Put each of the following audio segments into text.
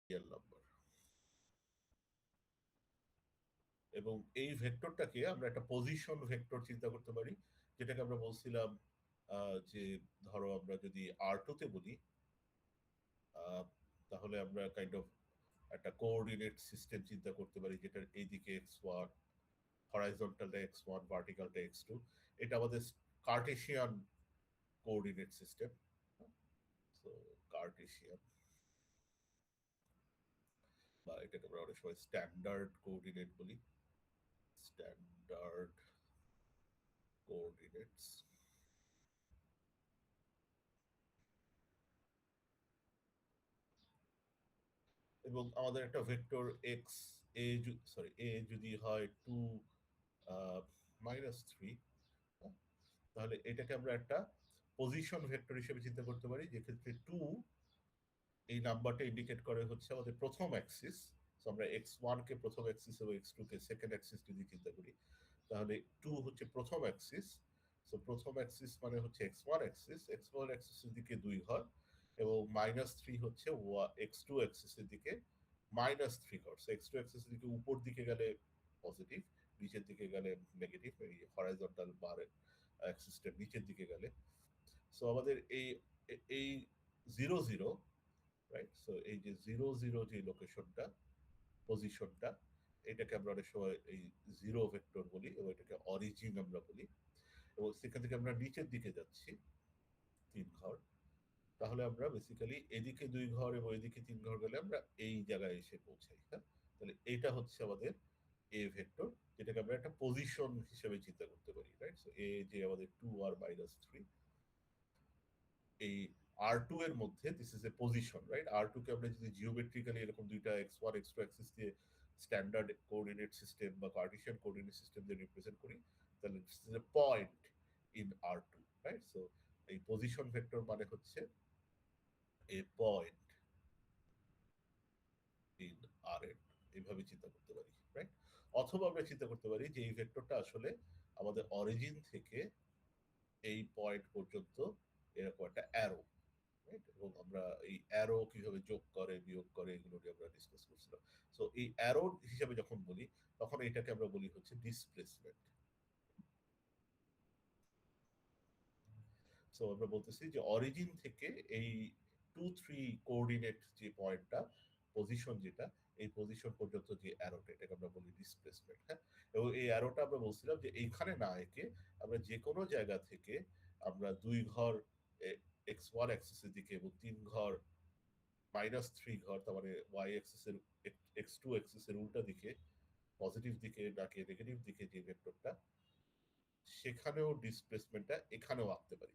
Real number. এবং এই ভেক্টরটাকে আমরা একটা পজিশন ভেক্টর চিন্তা করতে পারি, যেটাকে আমরা বলছিলাম যে ধরো আমরা যদি R2 তে বলি, তাহলে আমরা কাইন্ড অফ একটা কোঅর্ডিনেট সিস্টেম চিন্তা করতে পারি, যেটার এইদিকে x1, হরাইজন্টালটা x1, ভার্টিক্যালটা x2। এটা আমাদের Kardashian coordinate system. So Kardashian, বা এটাকে আমরা অনেক সময় স্ট্যান্ডার্ড কোঅর্ডিনেট বলি, স্ট্যান্ডার্ড কোঅর্ডিনেটস। এবং আমাদের একটা ভেক্টর এক্স এ, সরি এ যদি হয় 2-3, তাহলে এটাকে আমরা একটা পজিশন ভেক্টর হিসেবে চিন্তা করতে পারি, যেক্ষেত্রে 2 এই নাম্বারটা ইন্ডিকেট করে হচ্ছে আমাদের প্রথম অ্যাক্সিস। সো আমরা x1 কে প্রথম অ্যাক্সিস এবং x2 কে সেকেন্ড অ্যাক্সিস যদি চিন্তা করি, তাহলে 2 হচ্ছে প্রথম অ্যাক্সিস। সো প্রথম অ্যাক্সিস মানে হচ্ছে x1 অ্যাক্সিস, x1 অ্যাক্সিসের দিকে 2 ঘর, এবং -3 হচ্ছে x2 অ্যাক্সিসের দিকে -3 ঘর। সো x2 অ্যাক্সিসের দিকে উপর দিকে গেলে পজিটিভ, নিচের দিকে গেলে নেগেটিভ, এই হরাইজন্টাল বার অ্যাক্সিসটা নিচের দিকে গেলে। সো আমাদের এই 0 0, রাইট? সো এই যে 0 0 যে লোকেশনটা, পজিশনটা, এটাকে আমরা অনেক সময় এই জিরো ভেক্টর বলি, এবং এটাকে অরিজিন আমরা বলি। এবং সেখান থেকে আমরা নিচের দিকে যাচ্ছি 3 ঘর, তাহলে আমরা বেসিক্যালি এদিকে 2 ঘর এবং এদিকে 3 ঘর গেলে আমরা এই জায়গায় এসে পৌঁছাই। হ্যাঁ, তাহলে এটা হচ্ছে আমাদের এ ভেক্টর, যেটাকে আমরা একটা পজিশন হিসেবে চিন্তা করতে পারি, রাইট? সো এ যে আমাদের 2 আর -3, এই R2 এর মধ্যে this is a position, right? R2 কে আমরা যদি জিওমেট্রিক্যালি এরকম দুইটা x1 x2 অ্যাক্সিস দিয়ে স্ট্যান্ডার্ড কোঅর্ডিনেট সিস্টেম বা কার্টেশিয়ান কোঅর্ডিনেট সিস্টেম দিয়ে রিপ্রেজেন্ট করি, তাহলে this is a point in R2, right? So এই পজিশন ভেক্টর মানে হচ্ছে এ পয়েন্ট ইন Rn, এইভাবে চিন্তা করতে পারি, রাইট? অথবা আমরা চিন্তা করতে পারি যে এই ভেক্টরটা আসলে আমাদের অরিজিন থেকে এই পয়েন্ট পর্যন্ত এরকম একটা অ্যারো, রাইট? এবং আমরা এই অ্যারো কিভাবে যোগ করে বিয়োগ করে এগুলো নিয়ে আমরা ডিসকাস করছিলাম। সো এই অ্যারো হিসাবে যখন বলি, তখন এটাকে আমরা বলি হচ্ছে ডিসপ্লেসমেন্ট। সো আমরা বলতেছি যে অরিজিন থেকে এই 2-3 কোঅর্ডিনেট যে পয়েন্টটা, পজিশন যেটা, এই পজিশন পর্যন্ত যে অ্যারোটা, এটাকে আমরা বলি ডিসপ্লেসমেন্ট। হ্যাঁ, এবং এই অ্যারোটা আমরা বলছিলাম যে এইখানে না এঁকে আমরা যে কোনো জায়গা থেকে আমরা 2 ঘর x1 অ্যাক্সিসের দিকে এবং 3 ঘর -3 ঘর, তার মানে y অ্যাক্সিসের x2 অ্যাক্সিসের উল্টা দিকে, পজিটিভ দিকে নাকি নেগেটিভ দিকে যে ভেক্টরটা, সেখানেও ডিসপ্লেসমেন্টটা এখানেও আঁকতে পারি।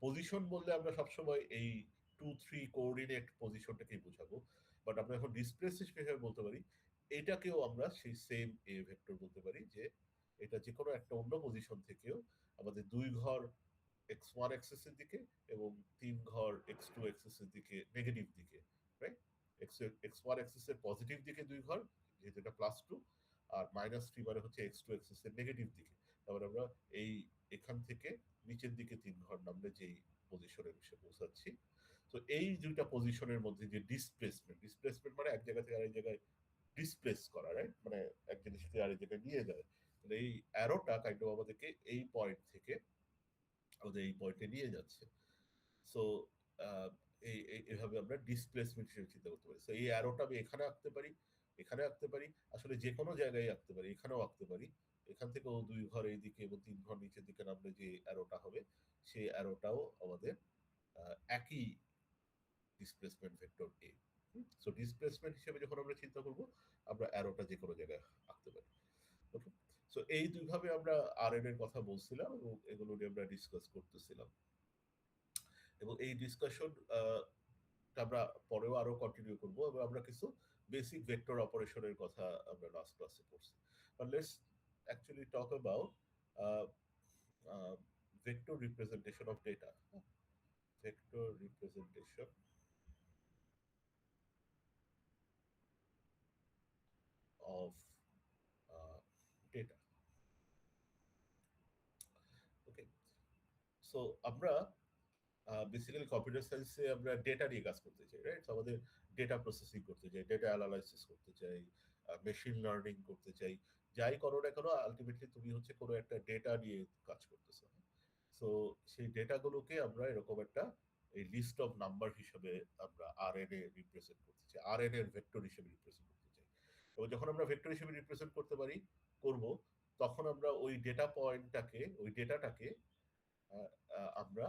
পজিশন বললে আমরা সবসময় এই 2-3 কোঅর্ডিনেট পজিশনটাকেই বোঝাবো, বাট আমরা এখন ডিসপ্লেস হিসেবে বলতে পারি এটাকেও আমরা সেই সেম এ ভেক্টর বলতে পারি, যে এটা যে কোনো একটা অন্য পজিশন থেকেও আমাদের 2 ঘর x1 অ্যাক্সিসের দিকে এবং 3 ঘর x2 অ্যাক্সিসের দিকে নেগেটিভ দিকে, রাইট? x1 অ্যাক্সিসের পজিটিভ দিকে 2 ঘর, যেহেতু এটা +2, আর -3 মানে হচ্ছে x2 অ্যাক্সিসের নেগেটিভ দিকে। তারপরে আমরা এই এখান থেকে নিচের দিকে 3 ঘর নামলে যেই পজিশনের বিষয়ে বোঝাচ্ছি। তো এই দুইটা পজিশনের মধ্যে যে ডিসপ্লেসমেন্ট মানে এক জায়গা থেকে আরেক জায়গায় ডিসপ্লেস করা, রাইট? মানে এক জিনিস থেকে আরেক জায়গায় নিয়ে যায়। তাহলে এই অ্যারোটা কাইন্ড অফ আমাদেরকে এই পয়েন্ট থেকে আমাদের এই পয়েন্টে নিয়ে যাচ্ছে। সো এভাবে আমরা ডিসপ্লেসমেন্ট হিসেবে চিন্তা করতে পারি। সো এই অ্যারোটা আমি এখানে আঁকতে পারি, এখানে আঁকতে পারি, আসলে যে কোনো জায়গায় আঁকতে পারি, এখানেও আঁকতে পারি। এখান থেকেও 2 ঘর এইদিকে এবং 3 ঘর নিচের দিকে নামলে যে অ্যারোটা হবে, সেই অ্যারোটাও আমাদের একই ডিসপ্লেসমেন্ট ভেক্টর এ। সো ডিসপ্লেসমেন্ট হিসেবে যখন আমরা চিন্তা করব, আমরা অ্যারোটা যে কোনো জায়গায় আঁকতে পারি। ওকে? সো এই দুইভাবে আমরা আরএন এর কথা বলছিলাম এবং এগুলো নিয়ে আমরা ডিসকাস করতেছিলাম। এবং এই ডিসকাশন আমরা পরেও আরো কন্টিনিউ করব, এবং আমরা কিছু বেসিক ভেক্টর অপারেশনের কথা আমরা লাস্ট ক্লাসে পড়ছি। But let's actually talk about vector representation of data. Vector representation of data. Okay, so আমরা বেসিক্যালি কম্পিউটার সায়েন্সে আমরা ডেটা নিয়ে কাজ করতে চাই, রাইট? আমাদের ডেটা প্রসেসিং করতে চাই, ডেটা অ্যানালাইসিস করতে চাই, মেশিন লার্নিং করতে চাই। যাই করো না কেন আলটিমেটলি তুমি হচ্ছে কোনো একটা ডেটা নিয়ে কাজ করতেছো। সো সেই ডেটাগুলোকে আমরা এরকম একটা এই লিস্ট অফ নাম্বার হিসেবে আমরা আরএনএ রিপ্রেজেন্ট করতে চাই, আরএনএ এর ভেক্টর হিসেবে রিপ্রেজেন্ট করতে চাই। এবং যখন আমরা ভেক্টর হিসেবে রিপ্রেজেন্ট করতে পারি করব, তখন আমরা ওই ডেটা পয়েন্টটাকে ওই ডেটাটাকে আমরা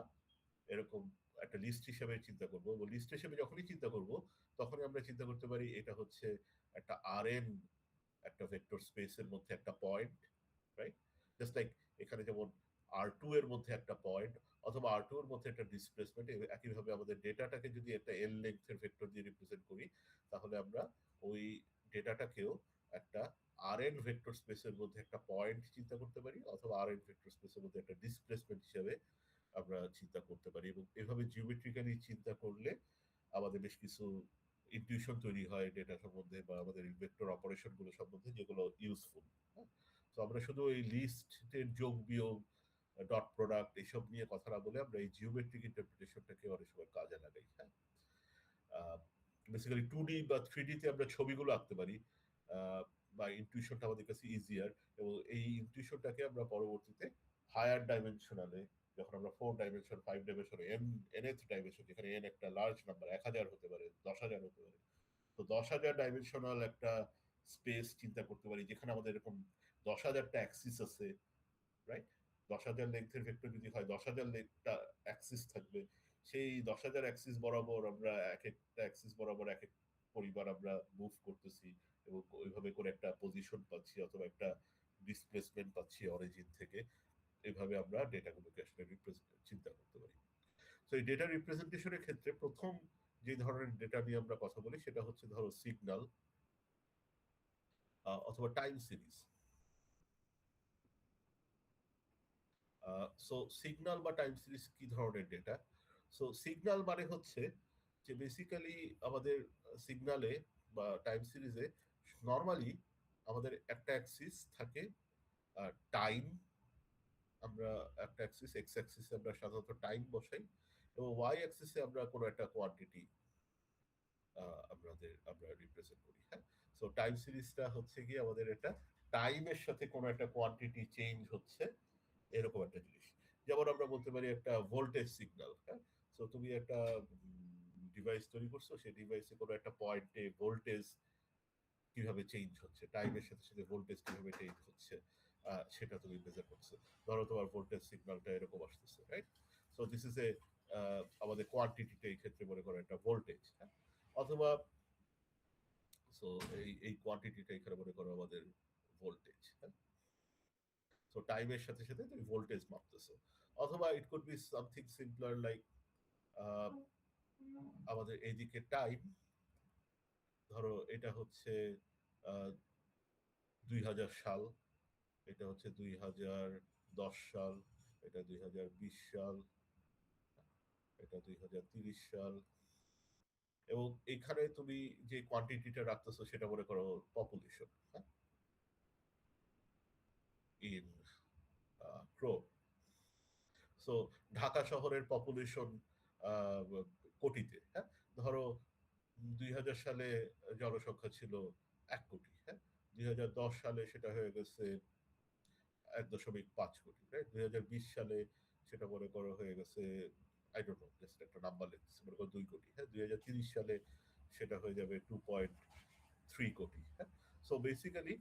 এরকম একটা লিস্ট হিসেবে চিন্তা করব, এবং লিস্ট হিসেবে যখনই চিন্তা করব তখনই আমরা চিন্তা করতে পারি এটা হচ্ছে একটা আরএন, একটা ভেক্টর স্পেসের মধ্যে একটা পয়েন্ট, রাইট? জাস্ট লাইক এখানে যেমন R2 এর মধ্যে একটা পয়েন্ট, অথবা R2 এর মধ্যে একটা ডিসপ্লেসমেন্ট। একইভাবে আমাদের ডেটাটাকে যদি একটা এল লেংথের ভেক্টর দিয়ে রিপ্রেজেন্ট করি, তাহলে আমরা ওই ডেটাটাকেও একটা আরএন ভেক্টর স্পেসের মধ্যে একটা পয়েন্ট চিন্তা করতে পারি, অথবা আরএন ভেক্টর স্পেসের মধ্যে একটা ডিসপ্লেসমেন্ট হিসেবে আমরা চিন্তা করতে পারি। এবং এভাবে জিওমেট্রিক্যালি চিন্তা করলে আমাদের বেশ কিছু ইনটিউশন তৈরি হয় ডেটা সম্বন্ধে বা আমাদের ভেক্টর অপারেশন গুলো সম্বন্ধে, যেগুলো ইউজফুল। তো আমরা শুধু এই লিস্টের যোগ বিয়োগ, ডট প্রোডাক্ট এসব নিয়ে কথা না বলে আমরা এই জিওমেট্রিক ইন্টারপ্রিটেশনটাকে অনেক সময় কাজে লাগাই। হ্যাঁ, বেসিক্যালি 2D বা 3D তে আমরা ছবিগুলো আঁকতে পারি, বা ইনটিউশনটা আমাদের কাছে ইজিয়ার। এবং এই ইনটিউশনটাকে আমরা পরবর্তীতে হায়ার ডাইমেনশনালে, যখন আমরা 4 ডাইমেনশন, 5 ডাইমেনশন, nth ডাইমেনশন, যেখানে n একটা লার্জ নাম্বার, 1000 হতে পারে, 10,000 হতে পারে, তো 10,000 ডাইমেনশনাল একটা স্পেস চিন্তা করতে পারি, যেখানে আমাদের এরকম 10,000টা অ্যাক্সিস আছে, রাইট? 10,000 লেন্থের ভেক্টর যদি হয়, 10,000 লেন্থটা অ্যাক্সিস থাকবে। সেই 10,000 অ্যাক্সিস বরাবর আমরা এক একটা অ্যাক্সিস বরাবর এক এক পরিবার আমরা মুভ করতেছি, এবং ওইভাবে করে একটা পজিশন পাচ্ছি, অথবা একটা ডিসপ্লেসমেন্ট পাচ্ছি অরিজিন থেকে। এভাবে আমরা ডেটাগুলোকে আসলে চিন্তা করতে পারি। তো এই ডেটা রিপ্রেজেন্টেশনের ক্ষেত্রে প্রথম যে ধরনের ডেটা নিয়ে আমরা কথা বলি, সেটা হচ্ছে ধরো সিগন্যাল, অথবা টাইম সিরিজ। সো সিগন্যাল বা টাইম সিরিজ কি ধরনের ডেটা? সো সিগন্যাল মানে হচ্ছে যে বেসিক্যালি আমাদের সিগন্যালে বা টাইম সিরিজে নর্মালি আমাদের একটা অ্যাক্সিস থাকে, টাইম। আমরা একটা অ্যাক্সিস, এক্স অ্যাক্সিসে আমরা সাধারণত টাইম বসাই, এবং ওয়াই অ্যাক্সিসে আমরা কোনো একটা কোয়ান্টিটি আমরা রিপ্রেজেন্ট করি। হ্যাঁ, সো টাইম সিরিজটা হচ্ছে কি আমাদের এটা টাইমের সাথে কোনো একটা কোয়ান্টিটি চেঞ্জ হচ্ছে, এরকম একটা জিনিস। যেমন আমরা বলতে পারি একটা ভোল্টেজ সিগন্যাল। হ্যাঁ, সো তুমি একটা ডিভাইস তৈরি করছো, সেই ডিভাইসে কোনো একটা পয়েন্টে ভোল্টেজ কিভাবে চেঞ্জ হচ্ছে, টাইমের সাথে সাথে ভোল্টেজ কিভাবে চেঞ্জ হচ্ছে, সেটা তুমি মেজার করছো। ধরো তোমার ভোল্টেজ সিগন্যালটা এরকম আসতেছে, right? So this is a আমাদের কোয়ান্টিটিটা এই ক্ষেত্রে মনে করো একটা ভোল্টেজ। হ্যাঁ, অথবা সো এই কোয়ান্টিটিটা এখানে মনে করো আমাদের ভোল্টেজ। হ্যাঁ, সো টাইমের সাথে সাথে তুমি ভোল্টেজ মাপতেছো। অথবা it could be something simpler like আমাদের এইদিকে টাইম, ধরো এটা হচ্ছে 2000 সাল, এটা হচ্ছে 2010 সাল, এটা 2020 সাল, এটা 2030 সাল। এবং এখানে তুমি যে কোয়ান্টিটিটা রাখতেছো সেটা মনে করো পপুলেশন ইন ক্রো। সো ঢাকা শহরের পপুলেশন কোটিতে। হ্যাঁ, ধরো 2000 সালে জনসংখ্যা ছিল 1 কোটি। হ্যাঁ, 2010 সালে সেটা হয়ে গেছে 1.5 কোটি, রাইট? 2020 সালে সেটা মনে করো হয়ে গেছে, আই ডোন্ট নো, জাস্ট একটা নাম্বার লিখতেছি, মনে করো 2 কোটি। হ্যাঁ, 2030 সালে সেটা হয়ে যাবে 2.3 কোটি। হ্যাঁ, সো বেসিক্যালি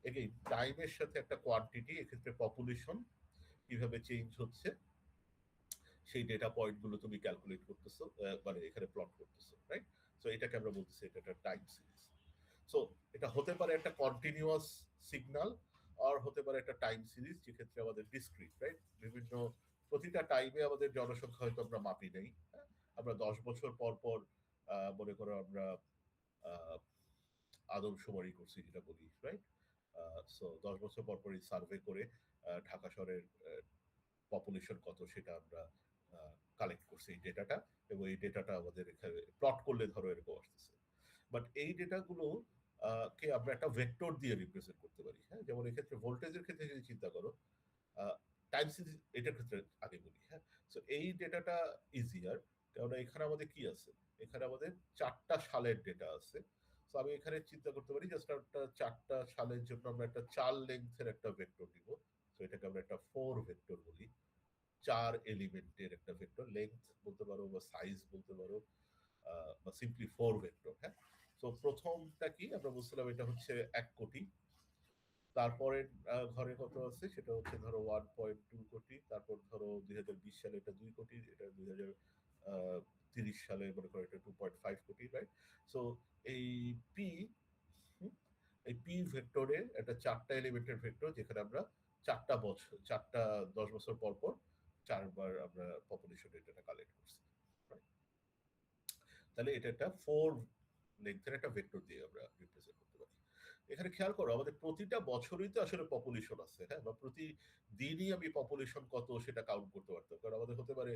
এগেইন টাইমের সাথে একটা কোয়ান্টিটি, এক্ষেত্রে পপুলেশন কিভাবে চেঞ্জ হচ্ছে, সেই ডেটা পয়েন্ট গুলো তুমি ক্যালকুলেট করতেছো, মানে এখানে প্লট করতেছো, রাইট? সো এটাকে আমরা বলতেছি এটা একটা টাইম সিরিজ। সো এটা হতে পারে একটা কন্টিনিউয়াস সিগন্যাল, আর হতে পারে একটা টাইম সিরিজ, যেক্ষেত্রে আমাদের ডিসক্রিট, রাইট? বিভিন্ন প্রতিটা টাইমে আমাদের জনসংখ্যা হয়তো আমরা মাপি নেই। হ্যাঁ, আমরা 10 বছর পর পর মনে করো আমরা আহ, আদমশুমারি করছি যেটা বলি, রাইট? সো 10 বছর পর পরই সার্ভে করে ঢাকা শহরের পপুলেশন কত সেটা আমরা কালেক্ট করছি এই ডেটাটা, এবং এই ডেটাটা আমাদের এখানে প্লট করলে ধরো এরকম আসতেছে। বাট এই ডেটাগুলো কে আমরা একটা ভেক্টর দিয়ে রিপ্রেজেন্ট করতে পারি। হ্যাঁ, যেমন এক্ষেত্রে ভোল্টেজের ক্ষেত্রে যদি চিন্তা করো, টাইম সিরিজ এটার ক্ষেত্রে আগে বলি, হ্যাঁ। সো এই ডেটাটা ইজিয়ার, কেননা এখানে আমাদের কি আছে, এখানে আমাদের 4টা সালের ডেটা আছে। তো আমি এখানে চিন্তা করতে পারি জাস্ট একটা 4টা সালের জন্য আমরা একটা 4 লেন্থের একটা ভেক্টর দিব। তো এটাকে আমরা একটা 4 ভেক্টর বলি, 4 এলিমেন্টের একটা ভেক্টর, লেন্থ বলতে পারো বা সাইজ বলতে পারো, বা সিম্পলি 4 ভেক্টর, হ্যাঁ। তো প্রথমটা কি আমরা বলছিলাম, এটা হচ্ছে 1 কোটি। তারপরে ঘরে কত আছে সেটা হচ্ছে ধরো 1.2 কোটি। তারপর ধরো 2020 সালে এটা 2 কোটি, এটা 2030 সালে মনে করো এটা 2.5 কোটি, রাইট? সো এই পি, এই পি ভেক্টরে একটা 4টা এলিমেন্টের ভেক্টর, যেখানে আমরা 10 বছর পর পর 4বার আমরা পপুলেশন ডেটাটা কালেক্ট করছি। তাহলে এটা একটা 4 লেন্থের একটা ভেক্টর দিয়ে আমরা রিপ্রেজেন্ট করতে পারি। এখানে খেয়াল করো, আমাদের প্রতিটা বছরই তো আসলে পপুলেশন আছে, হ্যাঁ, বা প্রতিদিনই আমি পপুলেশন কত সেটা কাউন্ট করতে পারতাম। কারণ আমাদের হতে পারে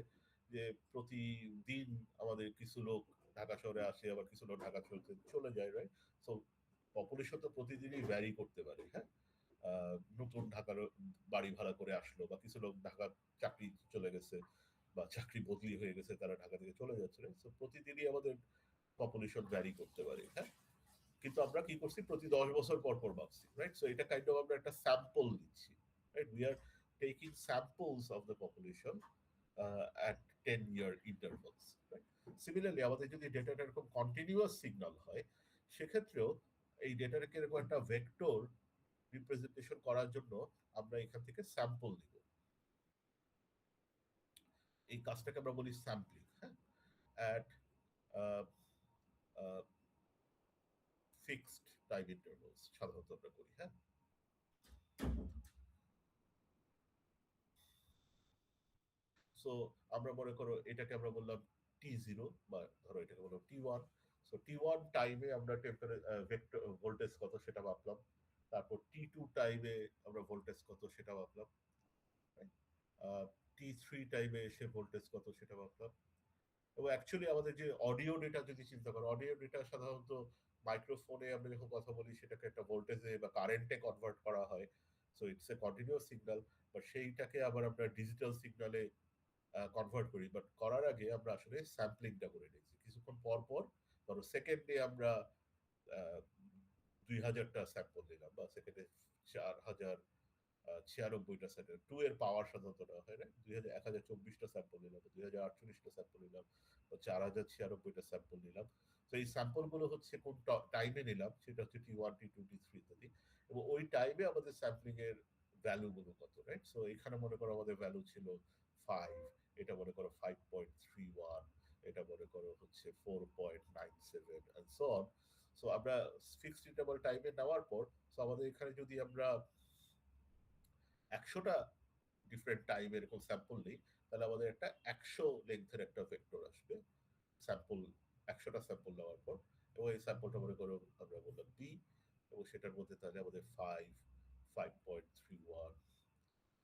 যে প্রতিদিন আমাদের কিছু লোক ঢাকা শহরে আসে, আবার কিছু লোক ঢাকা শহরে চলে যায়, রাইট? সো পপুলেশন তো প্রতিদিনই ভ্যারি করতে পারে, হ্যাঁ। নতুন ঢাকার বাড়ি ভাড়া করে আসলো, বা কিছু লোক ঢাকা চাকরি চলে গেছে, বা চাকরি বদলি হয়ে গেছে, তারা ঢাকা থেকে চলে যাচ্ছে। সো প্রতিদিনই আমাদের পপুলেশন ভ্যারি করতে পারে, হ্যাঁ। কিন্তু আমরা কি করছি, প্রতি 10 বছর পর পর ভাবছি, রাইট? সো এটা কাইন্ড অফ আমরা একটা স্যাম্পল নিচ্ছি, right? We are taking samples of the population at 10 year intervals, right? Similarly আমাদের যদি ডেটাটা এরকম কন্টিনিউয়াস সিগন্যাল হয়, সেক্ষেত্রেও এই ডেটাটাকে এরকম একটা ভেক্টর রিপ্রেজেন্টেশন করার জন্য আমরা এখান থেকে স্যাম্পল নিব। এই কাজটাকে আমরা বলি স্যাম্পলিং, হ্যাঁ। অ্যাট ফিক্সড টাইম ইন্টারভালস সাধারণত আমরা করি, হ্যাঁ। সো আমরা মনে করো এটাকে আমরা বললাম T0, বা ধরো এটাকে বললাম T1। সো T1 টাইমে আমরা ভেক্টর ভোল্টেজ কত সেটা মাপলাম। তারপর T2 টাইমে আমরা ভোল্টেজ কত সেটা মাপলাম। T3 টাইমে এসে ভোল্টেজ কত সেটা মাপলাম। এবং অ্যাকচুয়ালি আমাদের যে অডিও ডেটা যদি চিন্তা করো, অডিও ডেটা সাধারণত মাইক্রোফোনে আমরা যখন কথা বলি সেটাকে একটা ভোল্টেজে বা কারেন্টে কনভার্ট করা হয়। So it's a continuous signal, but সেইটাকে আবার আমরা ডিজিটাল সিগন্যালে কনভার্ট করি। বাট করার আগে আমরা আসলে স্যাম্পলিংটা করে নিয়েছি কিছুক্ষণ পর পর। ধরো সেকেন্ডে আমরা 2000টা স্যাম্পল নিলাম, বা সেকেন্ডে 4096টা স্যাম্পল, 2 এর পাওয়ার সাধারণত নেওয়া হয় না, 1024টা স্যাম্পল নিলাম, 2048টা স্যাম্পল নিলাম, 4096টা স্যাম্পল নিলাম। তো এই স্যাম্পল গুলো হচ্ছে কোন টাইমে নিলাম, সেটা হচ্ছে T1, T2, T3 ইত্যাদি। এবং ওই টাইমে আমাদের স্যাম্পলিং এর ভ্যালু গুলো কত, রাইট? সো এখানে মনে করো আমাদের ভ্যালু ছিল 5, এটা মনে করো 5.31, এটা মনে করো হচ্ছে 4.97 এন্ড সো অন। সো আমরা ফিক্সড ইন্টারভাল টাইমে নেওয়ার পর, সো আমাদের এখানে যদি আমরা 100টা ডিফারেন্ট টাইম এরকম স্যাম্পল নেই, তাহলে আমাদের একটা 100 লেন্থের একটা ভেক্টর আসবে স্যাম্পল, 100টা স্যাম্পল নেওয়ার পর। এবং এই স্যাম্পলটা মনে করো আমরা বললাম বি, এবং সেটার মধ্যে তাহলে আমাদের 5, 5.31,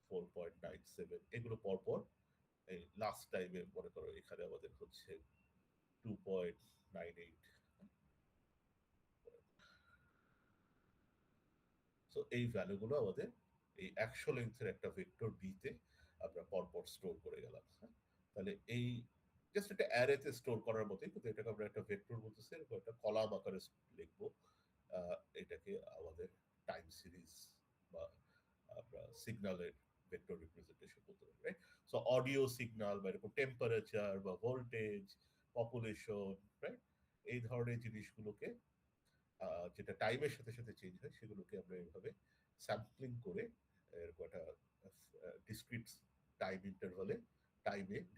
4.97 এগুলো পরপর এই লাস্ট টাইমে মনে করো এখানে আমাদের হচ্ছে 2.98। সো এই ভ্যালুগুলো আমাদের এই 100 লেন্থের একটা ভেক্টর বিতে আমরা পরপর স্টোর করে গেলাম, হ্যাঁ। তাহলে এই জাস্ট একটা অ্যারেতে স্টোর করার মতোই, কিন্তু এটাকে আমরা একটা ভেক্টর বলতেছি, এরকম একটা কলাম আকারে লিখবো। এটাকে আমাদের টাইম সিরিজ বা আমরা সিগন্যালের ভেক্টর রিপ্রেজেন্টেশন বলতে পারি, রাইট? সো অডিও সিগন্যাল বা এরকম টেম্পারেচার বা ভোল্টেজ, পপুলেশন, রাইট, এই ধরনের জিনিসগুলোকে যেটা টাইমের সাথে সাথে চেঞ্জ হয়, সেগুলোকে আমরা এইভাবে স্যাম্পলিং করে এরকম একটা ডিসক্রিট টাইম ইন্টারভালে,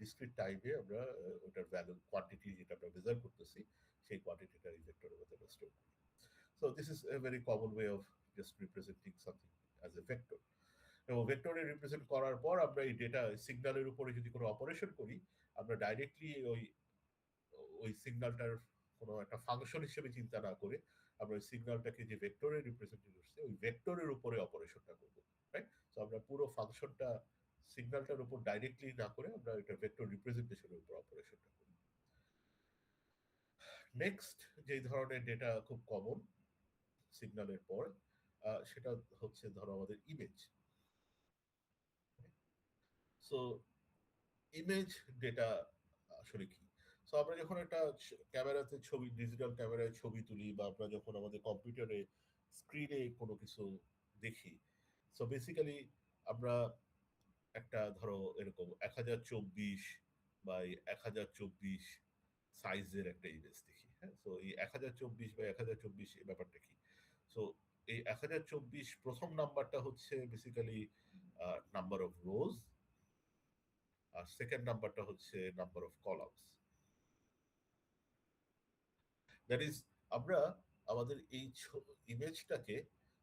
ডিসক্রিট টাইমে আমরা ওটার ভ্যালু কোয়ান্টিটি যেটা আমরা মেজার করতেছি, সেই কোয়ান্টিটিটা এই ভেক্টরের মধ্যে আমরা স্টোর করি। So this is a very common way of just representing something as a vector. এবং ভেক্টরে রিপ্রেজেন্ট করার পর আমরা এই ডেটা সিগন্যালের উপরে যদি কোনো অপারেশন করি, আমরা ডাইরেক্টলি ওই সিগন্যালটার কোনো একটা ফাংশন হিসেবে চিন্তা না করে, আমরা ওই সিগন্যালটাকে যে ভেক্টরে রিপ্রেজেন্ট করছে ওই ভেক্টরের উপরে অপারেশনটা করব, রাইট? সো আমরা পুরো ফাংশনটা সিগন্যালটার উপর ডাইরেক্টলি না করে আমরা এটা ভেক্টর রিপ্রেজেন্টেশনের উপর অপারেশনটা করি। নেক্সট যে ধরনের ডেটা খুব কমন সিগন্যালের পর, সেটা হচ্ছে ধরো আমাদের ইমেজ। সো ইমেজ ডেটা আসলে কি? সো আমরা যখন একটা ক্যামেরাতে ছবি, ডিজিটাল ক্যামেরায় ছবি তুলি, বা আমরা যখন আমাদের কম্পিউটারে স্ক্রিনে কোনো কিছু দেখি, সো বেসিক্যালি আমরা একটা ধরো এরকম 1024 বা 1024 সাইজের একটা ইমেজ দেখি। হ্যাঁ, তো এই 1024 বা 1024 এই ব্যাপারটা কি? সো এই 1024 প্রথম নাম্বারটা হচ্ছে বেসিক্যালি নাম্বার অফ রোজ, আর সেকেন্ড নাম্বারটা হচ্ছে number of columns. That is, আমরা আমাদের এই ইমেজটাকে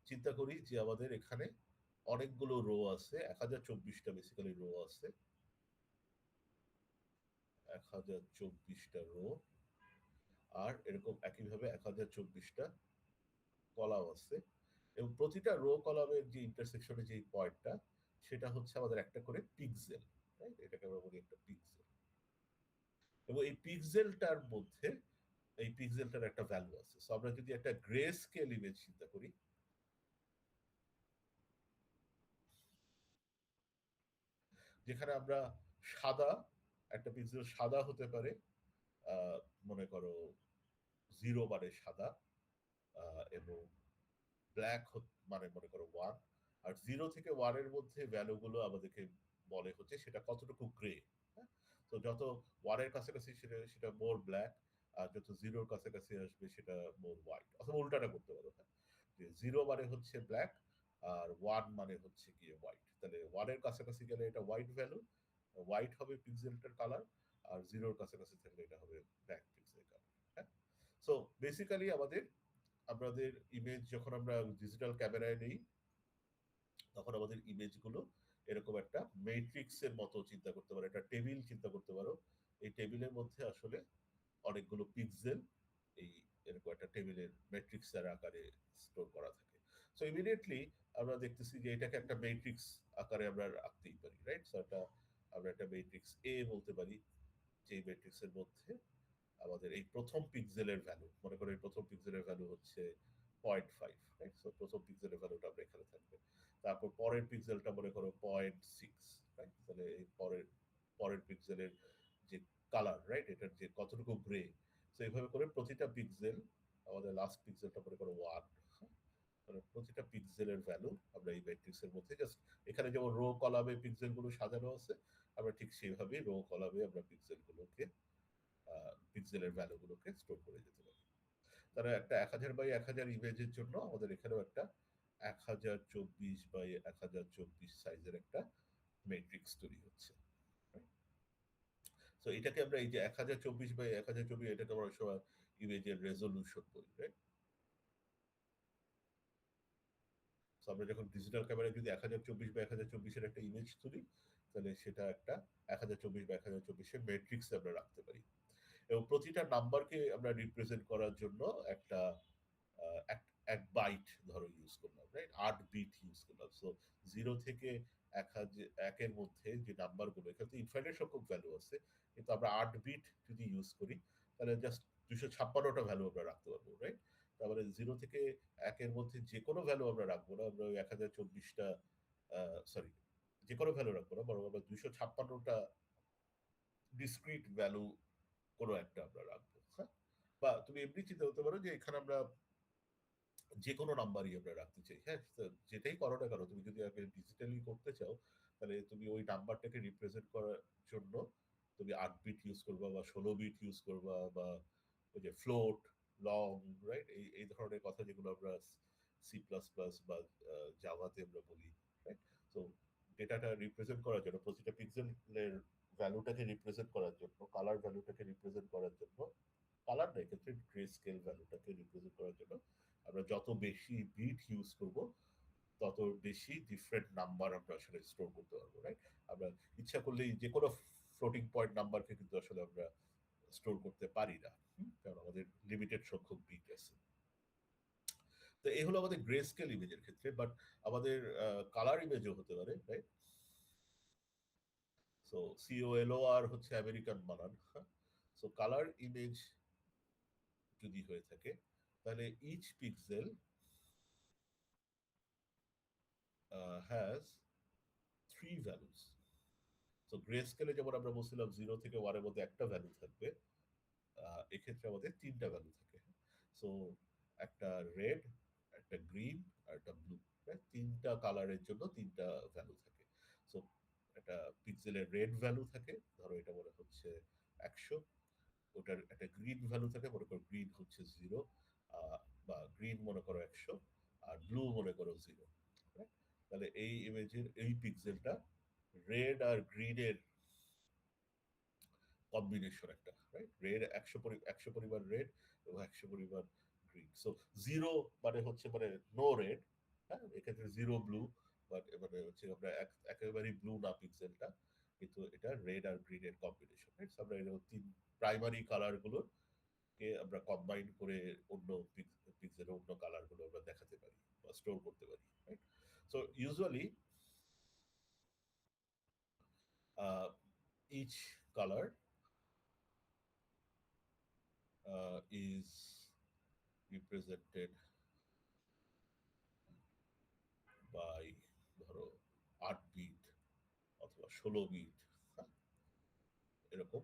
চিন্তা করি যে আমাদের এখানে অনেকগুলো রো আছে, 1024টা বেসিক্যালি রো আছে, 1024টা রো, আর এরকম একইভাবে 1024টা কলাম আছে, এবং প্রতিটা রো কলামের যে ইন্টারসেকশনে যে পয়েন্টটা, সেটা হচ্ছে আমাদের একটা করে পিক্সেল, রাইট? এটাকে আমরা বলি একটা পিক্সেল। এবং এই পিক্সেলটার মধ্যে, এই পিক্সেলটার একটা ভ্যালু আছে। সো আমরা যদি একটা গ্রে স্কেল ইমেজ চিন্তা করি, যেখানে আমরা সাদা, একটা পিক্সেল সাদা হতে পারে, আহ, মনে করো 0 মানে সাদা, এবং ব্ল্যাক মানে মনে করো 1, আর 0 থেকে 1 এর মধ্যে ভ্যালুগুলো আমাদেরকে বলে হচ্ছে সেটা কতটুকু গ্রে। হ্যাঁ, তো যত 1 এর কাছাকাছি সেটা সেটা মোর ব্ল্যাক, আর যত 0-র কাছাকাছি আসবে সেটা মোর হোয়াইট, অথবা উল্টাটা করতে পারো। হ্যাঁ, যে 0 মানে হচ্ছে ব্ল্যাক, আর 1 মানে হচ্ছে গিয়ে হোয়াইট। তাহলে 1-এর কাছাকাছি গেলে এটা হোয়াইট ভ্যালু, হোয়াইট হবে পিক্সেলটার কালার, আর 0-র কাছাকাছি থাকলে এটা হবে ব্ল্যাক পিক্সেল কালার। হ্যাঁ, সো বেসিক্যালি আমাদের, আমাদের ইমেজ যখন আমরা ডিজিটাল ক্যামেরায় নেই, তখন আমাদের ইমেজগুলো এরকম একটা ম্যাট্রিক্সের মতো চিন্তা করতে পারো, একটা টেবিল চিন্তা করতে পারো। এই টেবিলের মধ্যে আসলে অনেকগুলো পিক্সেল এই এরকম একটা টেবিলের ম্যাট্রিক্সের আকারে স্টোর করা থাকে। সো ইমিডিয়েটলি আমরা দেখতেছি যে এটাকে একটা ম্যাট্রিক্স আকারে আমরা রাখতেই পারি, রাইট? সো এটা আমরা একটা ম্যাট্রিক্স এ বলতে পারি, যে ম্যাট্রিক্সের মধ্যে আমাদের এই প্রথম পিক্সেলের ভ্যালু, মনে করো এই প্রথম পিক্সেলের ভ্যালু হচ্ছে 0.5, রাইট? সো প্রথম পিক্সেলের ভ্যালুটা আমরা এখানে থাকবে। তারপর পরের পিক্সেলটা মনে করো 0.6, রাইট? তাহলে এই পরের পরের পিক্সেলের যে কালার, রাইট, এটার যে কতটুকু গ্রে, তো এইভাবে করে প্রতিটা পিক্সেল, আমাদের লাস্ট পিক্সেলটা মনে করো 1, মানে প্রতিটা পিক্সেলের ভ্যালু আমরা এই ম্যাট্রিক্সের মধ্যে জাস্ট, এখানে যেমন রো কলামে পিক্সেল গুলো সাজানো আছে, আমরা ঠিক সেইভাবে রো কলামে আমরা পিক্সেল গুলোকে, পিক্সেলের ভ্যালুগুলোকে স্টোর করে যেতে পারি। তারা একটা 1000 বাই 1000 ইমেজের জন্য আমাদের এখানেও একটা 1024 বাই 1024 সাইজের একটা ম্যাট্রিক্স তৈরি হচ্ছে। তো এটাকে আমরা, এই যে 1024 বাই 1024, এটাকে আমরা সবাই ইমেজের রেজলিউশন বলি, রাইট? তো আমরা যখন ডিজিটাল ক্যামেরায় যদি 1024 বাই 1024-এর একটা ইমেজ তুলি, তাহলে সেটা একটা 1024 বাই 1024-এর ম্যাট্রিক্সে আমরা রাখতে পারি। এবং প্রতিটা নাম্বারকে আমরা রিপ্রেজেন্ট করার জন্য একটা এক এক বাইট ধরো ইউজ করলাম, রাইট? 8 বিট ইউজ করলাম। সো 0 থেকে 1-এর মধ্যে যে নাম্বারগুলো, এখানে তো ইনফাইনাইট সংখ্যক ভ্যালু আছে, কিন্তু আমরা 8 বিট যদি ইউজ করি, তাহলে জাস্ট 256টা ভ্যালু আমরা রাখতে পারবো, রাইট? তারপরে 0 থেকে 1-এর মধ্যে যে কোনো ভ্যালু আমরা রাখবো না, আমরা ওই 1024টা, সরি, যে কোনো ভ্যালু রাখবো না, বরং আমরা 256টা ডিসক্রিট ভ্যালু কোনো একটা আমরা রাখবো। হ্যাঁ, বা তুমি এমনি চিন্তা করতে পারো যে এখানে আমরা যে কোনো নাম্বারই আমরা রাখতে চাই। হ্যাঁ, তো যেটাই করো না কেন, তুমি যদি আগে ডিজিটালি করতে চাও, তাহলে তুমি ওই নাম্বারটাকে রিপ্রেজেন্ট করার জন্য তুমি 8 বিট ইউজ করবা, বা 16 বিট ইউজ করবা, বা ওই যে ফ্লোট, লং, রাইট? এই এই ধরনের কথা যেগুলো আমরা C++ বা জাভাতে আমরা বলি, রাইট? তো ডেটাটা রিপ্রেজেন্ট করার জন্য, প্রতিটা পিক্সেলের ভ্যালুটাকে রিপ্রেজেন্ট করার জন্য, কালার ভ্যালুটাকে রিপ্রেজেন্ট করার জন্য, কালার না, এক্ষেত্রে গ্রে স্কেল ভ্যালুটাকে রিপ্রেজেন্ট করার জন্য আমরা যত বেশি বিট ইউজ করব, তত বেশি ডিফারেন্ট নাম্বার আমরা আসলে স্টোর করতে পারবো, রাইট? আমরা ইচ্ছা করলেই যে কোনো ফ্লোটিং পয়েন্ট নাম্বারকে কিন্তু আসলে আমরা স্টোর করতে পারি না, কারণ আমাদের লিমিটেড সংখ্যক বিট আছে। তো এই হলো আমাদের গ্রে স্কেল ইমেজের ক্ষেত্রে, বাট আমাদের কালার ইমেজও হতে পারে, রাইট? সো COLOR হচ্ছে আমেরিকান বানান। সো কালার ইমেজ যদি হয়ে থাকে, তাহলে ইচ পিক্সেল has 3 values. তো গ্রে স্কেলে যেমন আমরা বলছিলাম 0 থেকে 1-এর মধ্যে একটা ভ্যালু থাকবে, এক্ষেত্রে আমাদের তিনটা ভ্যালু থাকে। সো একটা রেড, একটা গ্রিন আর একটা ব্লু, তিনটা কালারের জন্য তিনটা ভ্যালু থাকে। সো একটা পিক্সেলের রেড ভ্যালু থাকে, ধরো এটা মনে হচ্ছে 100, ওটার একটা গ্রিন ভ্যালু থাকে, মনে করো গ্রিন হচ্ছে 0, বা গ্রিন মনে করো 100, আর ব্লু মনে করো 0। তাহলে এই ইমেজের এই পিক্সেলটা রেড আর গ্রিনের কম্বিনেশন একটা, রাইট? রেড 100 পরিমাণ রেড এবং 100 পরিমাণ গ্রিন। সো 0 মানে হচ্ছে মানে নো রেড, হ্যাঁ, এক্ষেত্রে 0 ব্লু, বাট মানে হচ্ছে আমরা একেবারেই ব্লু না পিক্সেলটা, কিন্তু এটা রেড আর গ্রিনের কম্বিনেশন, রাইট? আমরা এরকম তিন প্রাইমারি কালার গুলো কে আমরা কম্বাইন করে অন্য পিক্সেলের অন্য কালার গুলো আমরা দেখাতে পারি বা স্টোর করতে পারি, right? So usually each color is represented by ধরো 8 বিট অথবা 16 বিট, এরকম।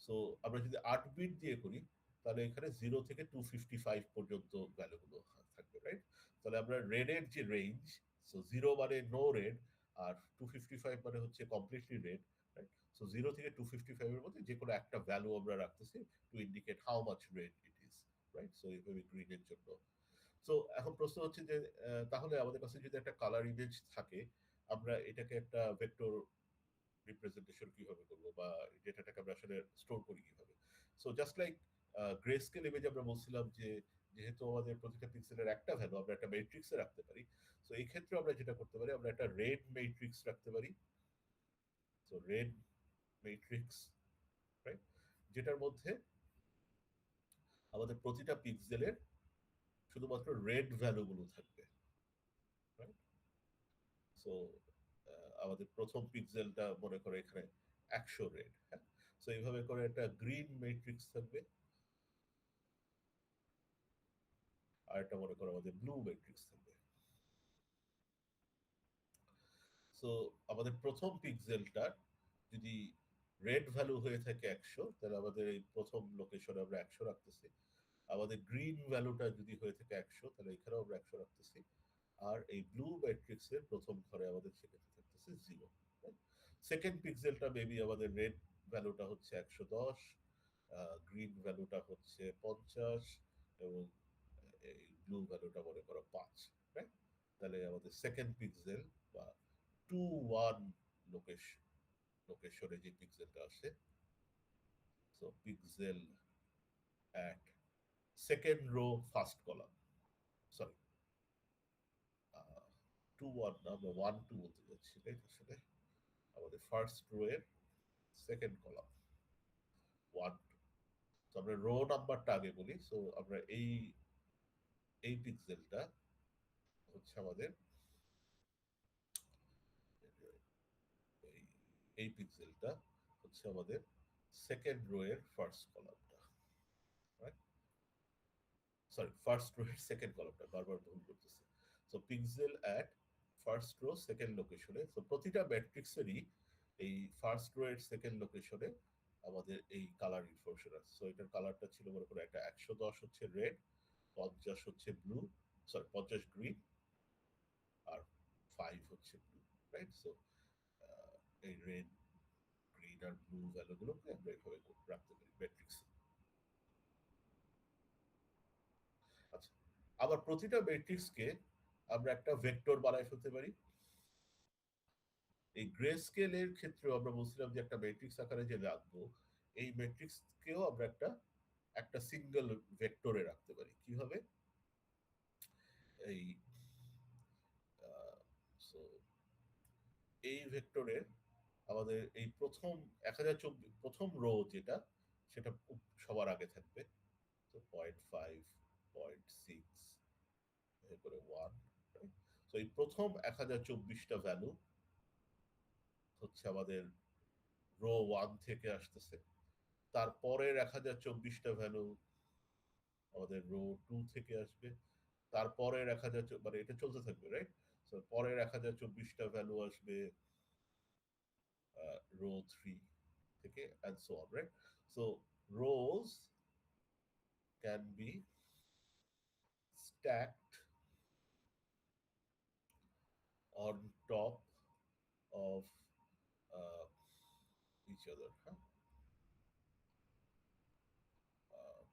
সো আমরা যদি 8 বিট দিয়ে করি, তাহলে এখানে 0 থেকে 255 পর্যন্ত ভ্যালুগুলো থাকবে, রাইট? তাহলে আমরা রেডের যে রেঞ্জ, সো 0 মানে নো রেড, আর 255 মানে হচ্ছে কমপ্লিটলি রেড, রাইট? সো 0 থেকে 255 এর মধ্যে যে কোনো একটা ভ্যালু আমরা রাখতেছি to indicate how much red it is, right? So এইভাবে গ্রিনের জন্য। সো এখন প্রশ্ন হচ্ছে যে তাহলে আমাদের কাছে যদি একটা কালার ইমেজ থাকে, আমরা এটাকে একটা ভেক্টর রিপ্রেজেন্টেশন কিভাবে করবো, বা ডেটাটাকে আমরা আসলে স্টোর করি কিভাবে? So just like grey scale image আমরা বলছিলাম যে যেহেতু আমাদের প্রতিটা পিক্সেলের একটা ভ্যালু আমরা একটা ম্যাট্রিক্সে রাখতে পারি, সো এই ক্ষেত্রে আমরা যেটা করতে পারি, আমরা একটা রেড ম্যাট্রিক্স রাখতে পারি। সো রেড ম্যাট্রিক্স, রাইট, যেটার মধ্যে আমাদের প্রতিটা পিক্সেলের শুধুমাত্র রেড ভ্যালুগুলো থাকবে, রাইট? সো আমাদের প্রথম পিক্সেলটা মনে করে এখানে 100 রেড, হ্যাঁ। সো এইভাবে করে একটা গ্রিন ম্যাট্রিক্স থাকবে, আর একটা মনে করো আমাদের ব্লু ম্যাট্রিক্স থাকবে। সো আমাদের প্রথম পিক্সেলটা যদি রেড ভ্যালু হয়ে থাকে 100, তাহলে আমাদের এই প্রথম লোকেশনে আমরা 100 রাখতেছি। আমাদের গ্রিন ভ্যালুটা যদি হয়ে থাকে 100, তাহলে এখানেও আমরা 100 রাখতেছি। আর এই ব্লু ম্যাট্রিক্স এর প্রথম ঘরে আমাদের সেক্ষেত্রে থাকতেছে 0। সেকেন্ড পিক্সেলটা মেবি আমাদের রেড ভ্যালুটা হচ্ছে 110, গ্রিন ভ্যালুটা হচ্ছে 50, এবং এই ব্লু ভ্যালুটা মনে করো 5, রাইট? তাহলে আমাদের সেকেন্ড পিক্সেল বা 2 1 লোকেশন লোকেশনে যে পিক্সেলটা আসে, so pixel at second rho first column, sorry 2 1 না, আমরা 1 2 বলতে যাচ্ছি, রাইট? আসলে আমাদের ফার্স্ট রো এর সেকেন্ড কলাম 1 2। তো আমরা রো নাম্বারটা আগে বলি। সো আমরা এই পিক্সেলটা হচ্ছে আমাদের এই এই পিক্সেলটা হচ্ছে আমাদের সেকেন্ড রো এর ফার্স্ট কলামটা, রাইট? সরি, ফার্স্ট রো এর সেকেন্ড কলামটা, বারবার ভুল করতেছি। So pixel at first row second লোকেশনে, সো প্রতিটা ম্যাট্রিক্সেরই এই ফার্স্ট রো এর সেকেন্ড লোকেশনে আমাদের এই কালার ইনফরমেশন আছে। সো এটার কালারটা ছিল মনে করো একটা 110 হচ্ছে রেড, 50 হচ্ছে ব্লু, সরি 50 গ্রিন, আর 5 হচ্ছে ব্লু, রাইট? সো এই রেড, গ্রিন আর ব্লু ভ্যালুগুলোকে আমরা এভাবে রাখতে পারি ম্যাট্রিক্সে। আচ্ছা, আবার প্রতিটা ম্যাট্রিক্সকে আমরা একটা ভেক্টর বানায় ফেলতে পারি। এই গ্রে স্কেলের ক্ষেত্রেও আমরা বলছিলাম যে একটা ম্যাট্রিক্স আকারে যে রাখবো, এই ম্যাট্রিক্সকেও আমরা একটা একটা সিঙ্গেল ভেক্টরে রাখতে পারি। কিভাবে? এই সো এই ভেক্টরে আমাদের এই প্রথম 1024 প্রথম রো যেটা, সেটা সবার আগে থাকবে। তো 0.5, 0.6, এরপরে 1। তো এই প্রথম 1024টা ভ্যালু হচ্ছে আমাদের রো 1 থেকে আসতেছে। তারপরের 1024টা ভ্যালু আমাদের রো 2 থেকে আসবে। তারপরের 1000, মানে এটা চলতে থাকবে, রাইট? তো পরের 1024টা ভ্যালু আসবে row 3 থেকে and so on, right? So rows can be stacked on top of uh, each other, হ্যাঁ?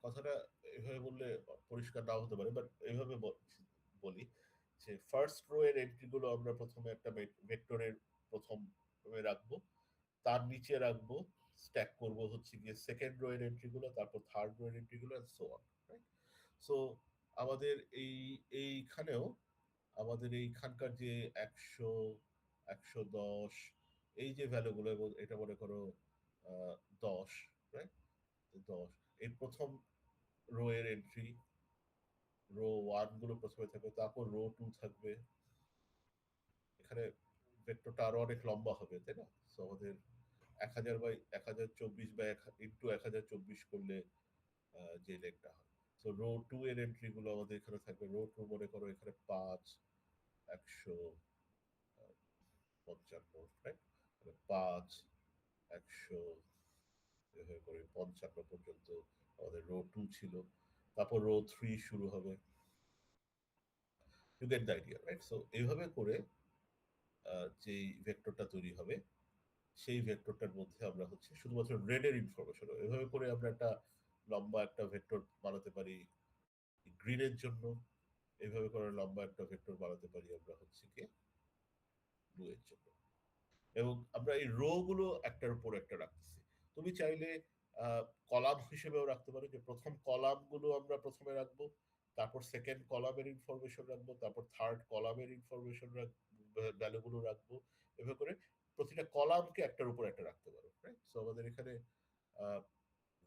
কথাটা এভাবে বললে পরিষ্কার নাও হতে পারে, বাট এভাবে বলি যে ফার্স্ট রো এর এন্ট্রি গুলো আমরা প্রথমে একটা ভেক্টরের প্রথম রাখবো, তার নিচে রাখবো, স্ট্যাক করব হচ্ছে গিয়ে সেকেন্ড রো এর এন্ট্রি গুলো, তারপর থার্ড রো এর এন্ট্রি গুলো and so on, right? So আমাদের এইখানেও আমাদের এইখানকার যে 100, 110 এই যে ভ্যালুগুলো, এবং এটা মনে করো 10, রাইট? 10 এই প্রথম রো এর এন্ট্রি, রো 1 গুলো প্রথমে থাকবে, তারপর রো 2 থাকবে। এখানে ভেক্টরটা আরো অনেক লম্বা হবে, তাই না? সো আমাদের 1000 বাই 1024 বাই ইন্টু 1024 করলে যে লেগটা হয়। সো রো 2 এর এন্ট্রি গুলো আমাদের এখানে থাকবে। রো 2 মনে করো এখানে 5, 155, রাইট? 5, 100 এভাবে করে 55 পর্যন্ত আমাদের রো 2 ছিল। তারপর রো 3 শুরু হবে। You get the idea, right? So এইভাবে করে যেই ভেক্টরটা তৈরি হবে, সেই ভেক্টরটার মধ্যে আমরা হচ্ছে শুধুমাত্র রেডের ইনফরমেশন, এভাবে করে আমরা একটা লম্বা একটা ভেক্টর বানাতে পারি গ্রিনের জন্য, এইভাবে করে লম্বা একটা ভেক্টর বানাতে পারি আমরা হচ্ছে কি ব্লু এর জন্য। এবং আমরা এই রো গুলো একটার উপর একটা রাখতেছি। তুমি চাইলে কলাম হিসেবেও রাখতে পারো, যে প্রথম কলাম গুলো আমরা প্রথমে রাখবো, তারপর সেকেন্ড কলামের ইনফরমেশন রাখবো, তারপর থার্ড কলামের ইনফরমেশন ভ্যালুগুলো রাখবো। এভাবে করে প্রতিটা কলামকে একটার উপর একটা রাখতে পারো, রাইট? সো আমাদের এখানে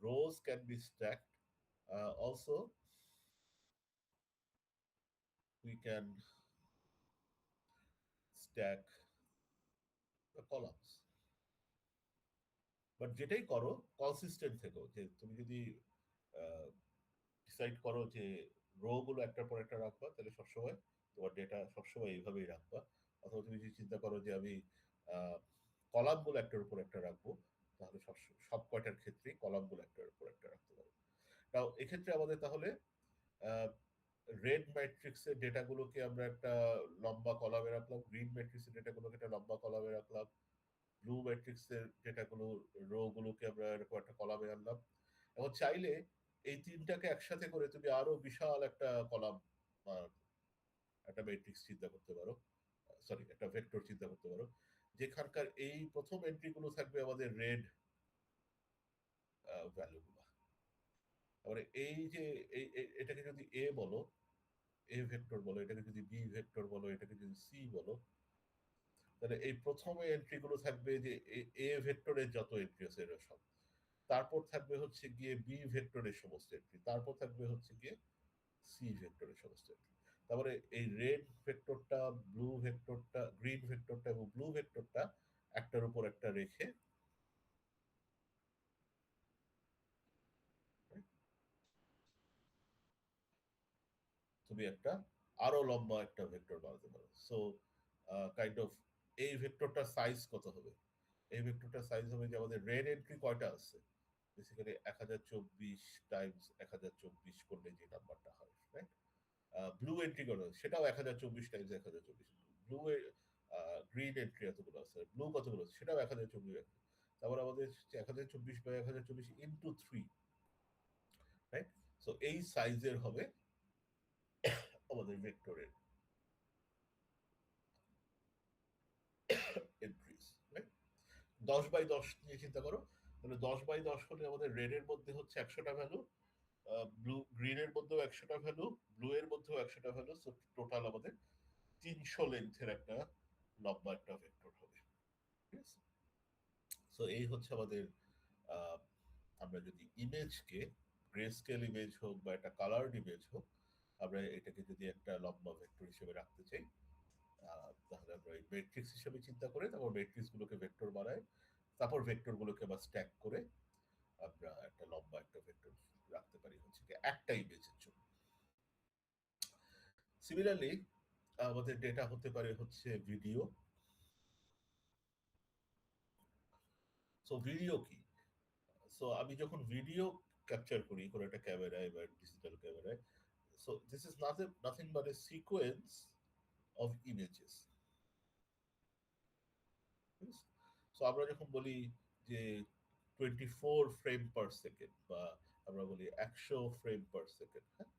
rows can be stacked. Also, we can stack the columns. But যেটাই করো কনসিস্টেন্ট থেকো, যে তুমি যদি ডিসাইড করো যে রো গুলো একটার পর একটা রাখবা, তাহলে সবসময় তোমার ডেটা সবসময় এইভাবেই রাখবা। অথবা তুমি যদি চিন্তা করো যে আমি কলাম গুলো একটার উপর একটা রাখবো, তাহলে সব কয়টার ক্ষেত্রে কলাম গুলো একটার উপর একটা রাখতে পারো। তাও এক্ষেত্রে আমাদের তাহলে রেড ম্যাট্রিক্সের ডেটাগুলোকে আমরা একটা লম্বা কলামে রাখলাম, গ্রিন ম্যাট্রিক্সের ডেটাগুলোকে একটা লম্বা কলামে রাখলাম, ব্লু ম্যাট্রিক্সের ডেটাগুলো রো গুলোকে আমরা এরকম একটা কলামে আনলাম। এবং চাইলে এই তিনটাকে একসাথে করে তুমি আরো বিশাল একটা কলাম বা একটা ম্যাট্রিক্স চিন্তা করতে পারো, সরি একটা ভেক্টর চিন্তা করতে পারো, যেখানকার এই প্রথম এন্ট্রি গুলো থাকবে আমাদের রেড ভ্যালুগুলো। তারপরে এই যে এটাকে যদি এ বলো, এ ভেক্টর বলো, এটাকে যদি বি ভেক্টর বলো, এটাকে যদি সি বলো, তাহলে এই প্রথমে এন্ট্রি গুলো থাকবে যে এ ভেক্টরের যত এন্ট্রি আছে এরা সব, তারপর থাকবে হচ্ছে গিয়ে বি ভেক্টরের সমস্ত এন্ট্রি, তারপর থাকবে হচ্ছে গিয়ে সি ভেক্টরের সমস্ত এন্ট্রি। তারপরে এই রেড ভেক্টরটা, ব্লু ভেক্টরটা, গ্রিন ভেক্টরটা এবং ব্লু ভেক্টরটা একটার উপর একটা রেখে তুমি একটা আরো লম্বা একটা ভেক্টর বানাতে পারো। সো কাইন্ড অফ এই ভেক্টরটার সাইজ কত হবে? এই ভেক্টরটার সাইজ হবে যে আমাদের রেড এন্ট্রি কয়টা আছে, বেসিক্যালি 1024 টাইমস 1024 করলে যে নাম্বারটা হয়, রাইট? ব্লু এন্ট্রি কত, সেটাও 1024 টাইমস 1024। ব্লু গ্রিন এন্ট্রি এতগুলো আছে, ব্লু কতগুলো আছে সেটাও 1024। তারপর আমাদের 1024 বাই 1024 ইন্টু 3, রাইট? সো এই সাইজের হবে আমাদের ভেক্টরের এন্ট্রিজ, রাইট? 10 বাই 10 নিয়ে চিন্তা করো, তাহলে 10 বাই 10 হলে আমাদের রেড এর মধ্যে হচ্ছে 100টা ভ্যালু, ব্লু গ্রিনের মধ্যেও 100টা ভ্যালু, ব্লু এর মধ্যেও 100টা ভ্যালু। সো টোটাল আমাদের 300 লেন্থের একটা লম্বা একটা ভেক্টর হবে, ঠিক আছে? সো এই হচ্ছে আমাদের আহ, আমরা যদি ইমেজকে গ্রে স্কেল ইমেজ হোক বা একটা কালার্ড ইমেজ হোক, আমরা এটাকে যদি একটা লম্বা ভেক্টর হিসেবে রাখতে চাই, তাহলে আমরা এই ম্যাট্রিক্স হিসেবে চিন্তা করে তারপর ম্যাট্রিক্স গুলোকে ভেক্টর বানাই, তারপর ভেক্টর গুলোকে আবার স্ট্যাক করে আমরা একটা লম্বা একটা ভেক্টর রাখতে পারি হচ্ছে কি একটা ইমেজের জন্য। সিমিলারলি আমাদের ডেটা হতে পারে হচ্ছে ভিডিও, সো ভিডিও কি? সো আমি যখন ভিডিও ক্যাপচার করি কোনো একটা ক্যামেরায় বা ডিজিটাল ক্যামেরায়, so this is nothing but A sequence of images. So আমরা যখন বলি যে 24 ফ্রেম পার সেকেন্ড, বা আমরা বলি 100 ফ্রেম পার সেকেন্ড, হ্যাঁ,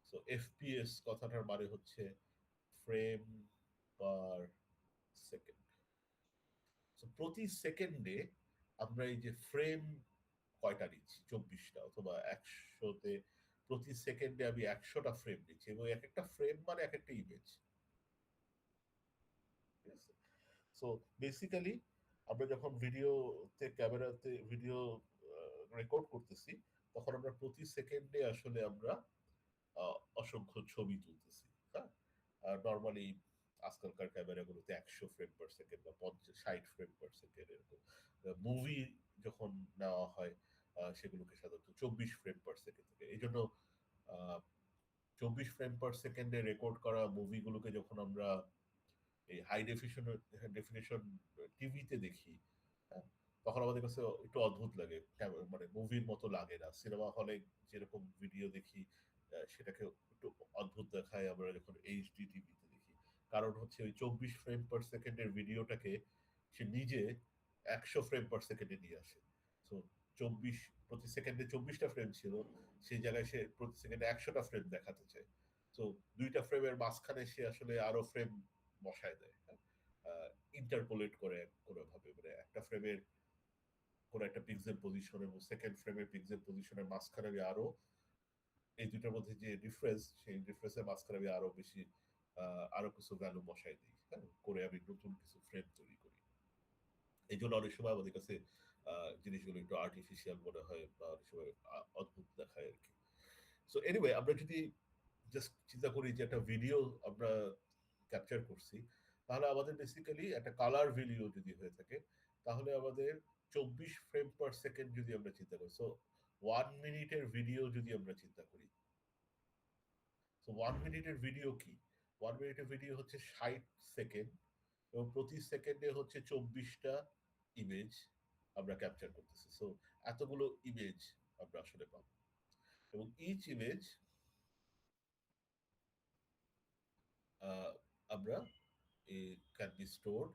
সো এফপিএস কথাটার মানে হচ্ছে ফ্রেম পার সেকেন্ড। সো প্রতি সেকেন্ডে আমরা এই যে ফ্রেম কয়টা নিচ্ছি, 24টা, অথবা 100-তে প্রতি সেকেন্ডে আমি 100টা ফ্রেম নিচ্ছি, এবং এক একটা ফ্রেম মানে এক একটা ইমেজ। ঠিক আছে? সো বেসিক্যালি আমরা যখন ভিডিওতে ক্যামেরাতে ভিডিও রেকর্ড করতেছি, তখন আমরা প্রতি সেকেন্ডে আসলে আমরা অসংখ্য ছবি তুলতেছি। হ্যাঁ, নর্মালি আজকালকার ক্যামেরাগুলোতে 100 ফ্রেম পার সেকেন্ড বা 50-60 ফ্রেম পার সেকেন্ড এরকম। মুভি যখন নেওয়া হয় সেগুলোকে সাধারণত 24 ফ্রেম পার সেকেন্ড থেকে। এই জন্য 24 ফ্রেম পার সেকেন্ডে রেকর্ড করা মুভিগুলোকে যখন আমরা এই হাই ডেফিনেশন টিভিতে দেখি, হ্যাঁ, তখন আমাদের কাছে একটু অদ্ভুত লাগে, মানে মুভির মতো লাগে না। সিনেমা হলে যেরকম ভিডিও দেখি সেটাকে একটু অদ্ভুত দেখায় আমরা যখন এইচডি টিভিতে দেখি। কারণ হচ্ছে ওই 24 ফ্রেম পার সেকেন্ডের ভিডিওটাকে সে নিজে 100 ফ্রেম পার সেকেন্ডে নিয়ে আসে। তো 24 প্রতি সেকেন্ডে 24টা ফ্রেম ছিল, সেই জায়গায় সে প্রতি সেকেন্ডে 100টা ফ্রেম দেখাতে চায়। তো দুইটা ফ্রেমের মাঝখানে সে আসলে আরো ফ্রেম বসায় দেয়, হ্যাঁ, ইন্টারপোলেট করে কোনোভাবে, মানে একটা ফ্রেমের কোনো একটা পিক্সেল পজিশন এবং সেকেন্ড ফ্রেমের পিক্সেল পজিশনের মাঝখানে আমি আরো এই দুটোর মধ্যে যে ডিফারেন্স, সেই ডিফারেন্সের মাঝখানে আমি আরো বেশি আরো কিছু ভ্যালু বসাই দিই, হ্যাঁ, করে আমি নতুন কিছু ফ্রেম তৈরি করি। এই জন্য অনেক সময় আমাদের কাছে জিনিসগুলো একটু আর্টিফিশিয়াল মনে হয়, বা অনেক সময় অদ্ভুত দেখায় আর কি। সো এনিওয়ে, আমরা যদি জাস্ট চিন্তা করি যে একটা ভিডিও আমরা ক্যাপচার করছি, তাহলে আমাদের বেসিক্যালি একটা কালার ভিডিও যদি হয়ে থাকে, তাহলে আমাদের 24 ফ্রেম পার সেকেন্ড যদি আমরা চিন্তা করি, সো 1 মিনিটের ভিডিও যদি আমরা চিন্তা করি, সো 1 মিনিটের ভিডিও কি? 1 মিনিটের ভিডিও হচ্ছে 60 সেকেন্ড, এবং প্রতি সেকেন্ডে হচ্ছে 24টা ইমেজ আমরা ক্যাপচার করতেছি। সো এতগুলো ইমেজ আমরা আসলে পাবো, এবং ইচ ইমেজ আমরা can be stored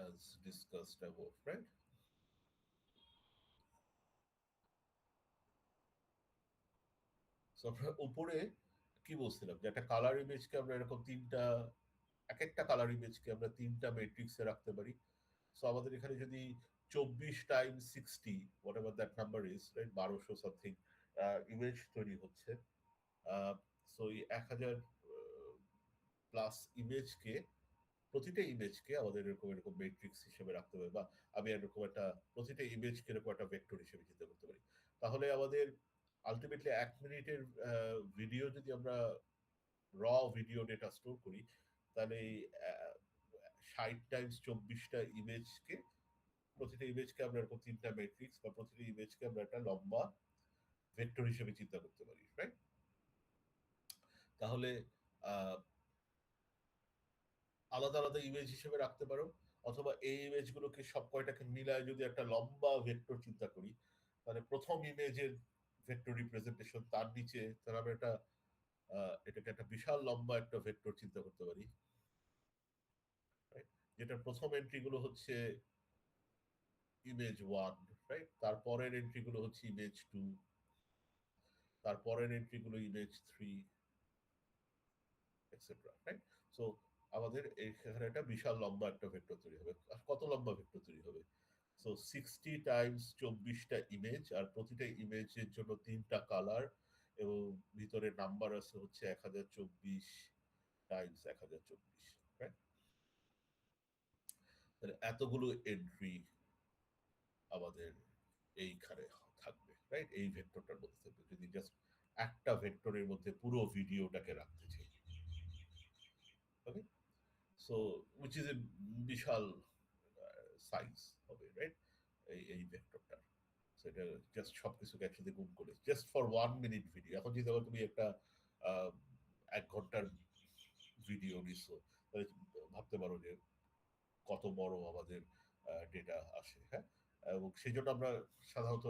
as discussed above, right? So আমরা উপরে কি বলছিলাম, যে একটা কালার ইমেজকে আমরা এরকম তিনটা, এক একটা কালার ইমেজকে আমরা তিনটা ম্যাট্রিক্সে রাখতে পারি। সো আমাদের এখানে যদি 24 × 60, what ever that number is, right, 1200 something image তৈরি হচ্ছে। সো এই 1000 প্লাস ইমেজকে, প্রতিটা ইমেজকে আমাদের এরকম এরকম ম্যাট্রিক্স হিসেবে রাখতে হবে, বা আমি এরকম একটা প্রতিটা ইমেজকে এরকম একটা ভেক্টর হিসেবে চিন্তা করতে পারি। তাহলে আমাদের আলটিমেটলি 1 মিনিটের ভিডিও যদি আমরা র ভিডিও ডেটা স্টোর করি, তাহলে এই 60 × 24টা ইমেজকে, প্রতিটা ইমেজকে আমরা এরকম তিনটা ম্যাট্রিক্স, বা প্রতিটা ইমেজকে আমরা একটা লম্বা ভেক্টর হিসেবে চিন্তা করতে পারি, রাইট? তাহলে আহ, আলাদা আলাদা ইমেজ হিসেবে রাখতে পারো, অথবা এই ইমেজগুলোকে সব কয়টাকে মিলায় যদি একটা লম্বা ভেক্টর চিন্তা করি, তাহলে প্রথম ইমেজের ভেক্টর রিপ্রেজেন্টেশন, তার নিচে তাহলে আমরা একটা এটাকে একটা বিশাল লম্বা একটা ভেক্টর চিন্তা করতে পারি, রাইট? যেটার প্রথম এন্ট্রি গুলো হচ্ছে ইমেজ 1, রাইট, তারপরের এন্ট্রি গুলো হচ্ছে ইমেজ 2, তারপরের এন্ট্রি গুলো ইমেজ 3, এটসেট্রা, রাইট? সো আমাদের এখানে একটা বিশাল লম্বা একটা ভেক্টর তৈরি হবে। আর কত লম্বা ভেক্টর তৈরি হবে? সো 60 × 24টা ইমেজ, আর প্রতিটা ইমেজের জন্য তিনটা কালার, এবং ভিতরে নাম্বার আছে হচ্ছে 1024 × 1024, রাইট? তাহলে এতগুলো এন্ট্রি আমাদের এইখানে থাকবে, রাইট, এই ভেক্টরটার মধ্যে থাকবে, যদি জাস্ট একটা ভেক্টরের মধ্যে পুরো ভিডিওটাকে রাখতে চাই। Okay, so which is a বিশাল সাইজ হবে, রাইট, এই ভেক্টরটা। সেটা জাস্ট সবকিছুকে একসাথে গুণ করে জাস্ট ফর 1 মিনিট ভিডিও। এখন যদি আবার তুমি একটা আহ, 1 ঘন্টার ভিডিও নিছো, তাহলে ভাবতে পারো যে কত বড় আমাদের ডেটা আসে, হ্যাঁ। এবং সেই জন্য আমরা সাধারণত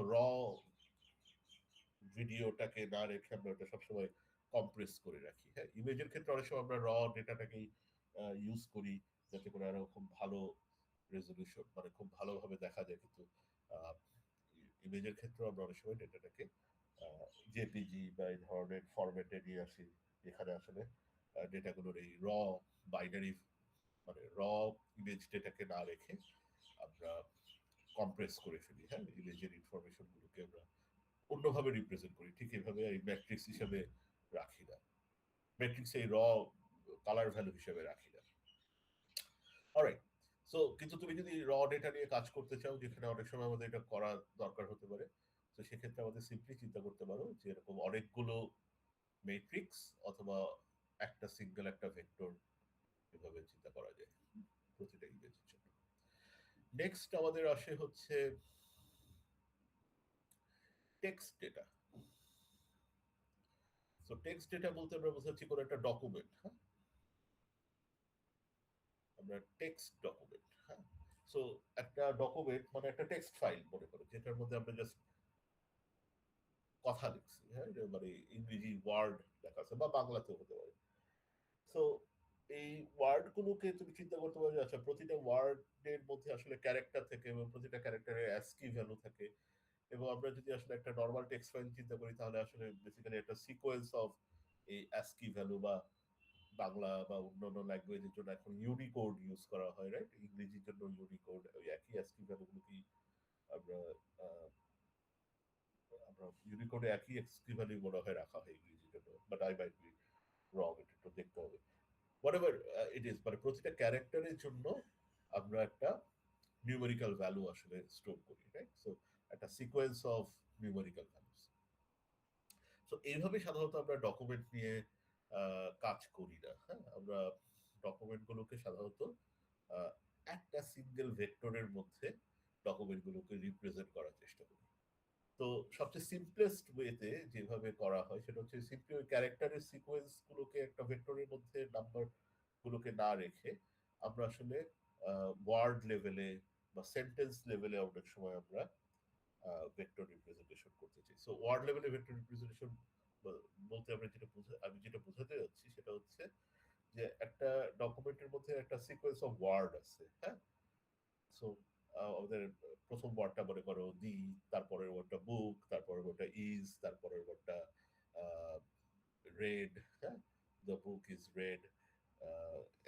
ভিডিওটাকে না রেখে আমরা ওটা সবসময় কম্প্রেস করে রাখি, হ্যাঁ। ইমেজের ক্ষেত্রে অনেক সময় আমরা ডেটাটাকেই ইউজ করি, যাতে করে আরো খুব ভালো রেজলিউশন, মানে খুব ভালোভাবে দেখা যায়। কিন্তু ইমেজের ক্ষেত্রে আমরা অনেক সময় ডেটাটাকে জেপিজি বা এই ধরনের ফরম্যাটে নিয়ে আসি, যেখানে আসলে ডেটাগুলোর এই বাইনারি, মানে ইমেজ ডেটাকে না রেখে আমরা কম্প্রেস করে ফেলি, হ্যাঁ। ইমেজের ইনফরমেশন গুলোকে আমরা অন্যভাবে রিপ্রেজেন্ট করি, ঠিক এভাবে এই ম্যাট্রিক্স হিসাবে রাখি না, ম্যাট্রিক্স এই কালার ভ্যালু হিসেবে রাখি না। অলরাইট। সো কিন্তু তুমি যদি ডেটা নিয়ে কাজ করতে চাও, যেখানে অনেক সময় আমাদের এটা করা দরকার হতে পারে, তো সেক্ষেত্রে আমাদের সিম্পলি চিন্তা করতে পারো যে এরকম অনেকগুলো ম্যাট্রিক্স অথবা একটা সিঙ্গেল একটা ভেক্টর, এভাবে চিন্তা করা যায় প্রতিটা ইমেজের জন্য। নেক্সট আমাদের আসে হচ্ছে text data. So text data বলতে আমরা বোঝাচ্ছি কোনো একটা ডকুমেন্ট, হ্যাঁ। আমরা টেক্সট ডকুমেন্ট, হ্যাঁ। সো একটা ডকুমেন্ট মানে একটা টেক্সট ফাইল মনে করো, যেটার মধ্যে আমরা জাস্ট কথা লিখছি, হ্যাঁ। মানে ইংরেজি ওয়ার্ড লেখা আছে বা বাংলাতেও হতে পারে। সো এই ওয়ার্ড গুলোকে তুমি চিন্তা করতে পারো যে আচ্ছা, প্রতিটা ওয়ার্ডের মধ্যে আসলে ক্যারেক্টার থাকে এবং প্রতিটা ক্যারেক্টারের অ্যাস্কি ভ্যালু থাকে। এবং আমরা যদি আসলে একটা নর্মাল টেক্সট ফাইল চিন্তা করি, তাহলে আসলে বেসিক্যালি একটা সিকোয়েন্স অফ এই অ্যাস্কি ভ্যালু, বা বাংলা বা অন্যান্য ল্যাঙ্গুয়েজের জন্য এখন ইউনিকোড ইউজ করা হয়, রাইট। ইংরেজির জন্য ইউনিকোড, ওই একই অ্যাস্কি ভ্যালুগুলোকেই আমরা আমরা ইউনিকোডে একই অ্যাস্কি ভ্যালু মনে হয় রাখা হয় ইংরেজির জন্য, but I might be wrong, এটা একটু দেখতে হবে। হোয়াটএভার ইট ইজ, মানে প্রতিটা ক্যারেক্টারের জন্য আমরা একটা নিউমেরিক্যাল ভ্যালু আসলে স্টোর করি, রাইট। সো একটা sequence of numerical values. So এইভাবে সাধারণত আমরা ডকুমেন্ট নিয়ে কাজ করি না, হ্যাঁ। আমরা ডকুমেন্ট গুলোকে সাধারণত একটা সিঙ্গেল ভেক্টরের মধ্যে ডকুমেন্ট গুলোকে রিপ্রেজেন্ট করার চেষ্টা করি। তো সবচেয়ে সিম্পলেস্ট ওয়েতে যেভাবে করা হয় সেটা হচ্ছে সিম্পলি ওই ক্যারেক্টারের সিকোয়েন্স গুলোকে একটা ভেক্টরের মধ্যে নাম্বার গুলোকে না রেখে আমরা আসলে ওয়ার্ড লেভেলে বা সেন্টেন্স লেভেলে অনেক সময় আমরা ভেক্টর রিপ্রেজেন্টেশন করতে চাই। সো ওয়ার্ড লেভেলে ভেক্টর রিপ্রেজেন্টেশন বলতে আমি যেটা বোঝাতে যাচ্ছি সেটা হচ্ছে যে একটা ডকুমেন্টের মধ্যে একটা সিকোয়েন্স অফ ওয়ার্ড আছে, হ্যাঁ। সো আমাদের প্রথম ওয়ার্ডটা মনে করো দি, তারপরের ওয়ার্ডটা বুক, তারপরের ওয়ার্ডটা ইজ, তারপরের ওয়ার্ডটা রেড, হ্যাঁ। The book is red,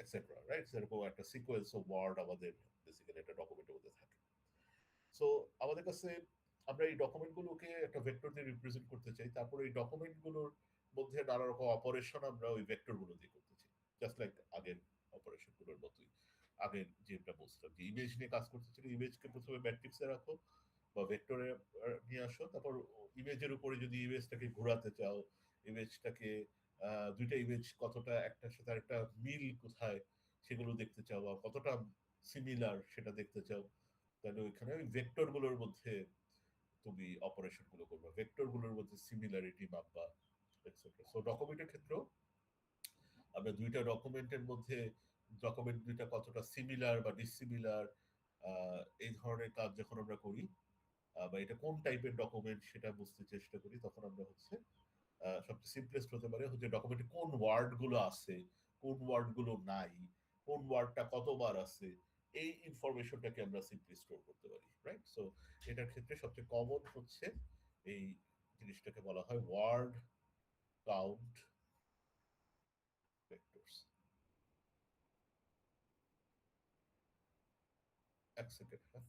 etcetera, right. সেরকম একটা সিকোয়েন্স অফ ওয়ার্ড আমাদের বেসিক্যালি একটা ডকুমেন্টের মধ্যে থাকে। সো আমাদের কাছে আমরা এই ডকুমেন্ট গুলোকে একটা ভেক্টর দিয়ে রিপ্রেজেন্ট করতে চাই, তারপরে এই ডকুমেন্ট গুলোর মধ্যে নানা রকম অপারেশন আমরা ওই ভেক্টর গুলো দিয়ে করতে চাই, জাস্ট লাইক আগের অপারেশন গুলোর মতোই। আগের যেটা বলছিলাম যে ইমেজ নিয়ে কাজ করতে চাই, ইমেজকে প্রথমে ম্যাট্রিক্সে রাখো বা ভেক্টরে নিয়ে আসো, তারপর ইমেজের উপরে যদি ইমেজটাকে ঘোরাতে চাও, ইমেজটাকে দুইটা ইমেজ কতটা একটার সাথে একটা মিল কোথায় সেগুলো দেখতে চাও, বা কতটা সিমিলার সেটা দেখতে চাও, তাহলে ওইখানে ওই ভেক্টর গুলোর মধ্যে তুমি অপারেশন গুলো করবে, ভেক্টর গুলোর মধ্যে সিমিলারিটি মাপবা, এটসেট্রা। সো ডকুমেন্টের ক্ষেত্রেও আমরা দুইটা ডকুমেন্টের মধ্যে ডকুমেন্ট দুইটা কতটা সিমিলার বা ডিসিমিলার, এই ধরনের কাজ যখন আমরা করি, বা এটা কোন টাইপের ডকুমেন্ট সেটা বুঝতে চেষ্টা করি, তখন আমরা হচ্ছে সবচেয়ে সিম্পলেস্ট হতে পারে হচ্ছে ডকুমেন্টে কোন ওয়ার্ড গুলো আছে, কোন ওয়ার্ড গুলো নাই, কোন ওয়ার্ডটা কতবার আছে, এই ইনফরমেশনটাকে আমরা সিম্পলি স্টোর করতে পারি, রাইট। সো এটার ক্ষেত্রে সবচেয়ে কমন হচ্ছে এই জিনিসটাকে বলা হয় ওয়ার্ড কাউন্ট ভেক্টরস। এক সেকেন্ড, হ্যাঁ।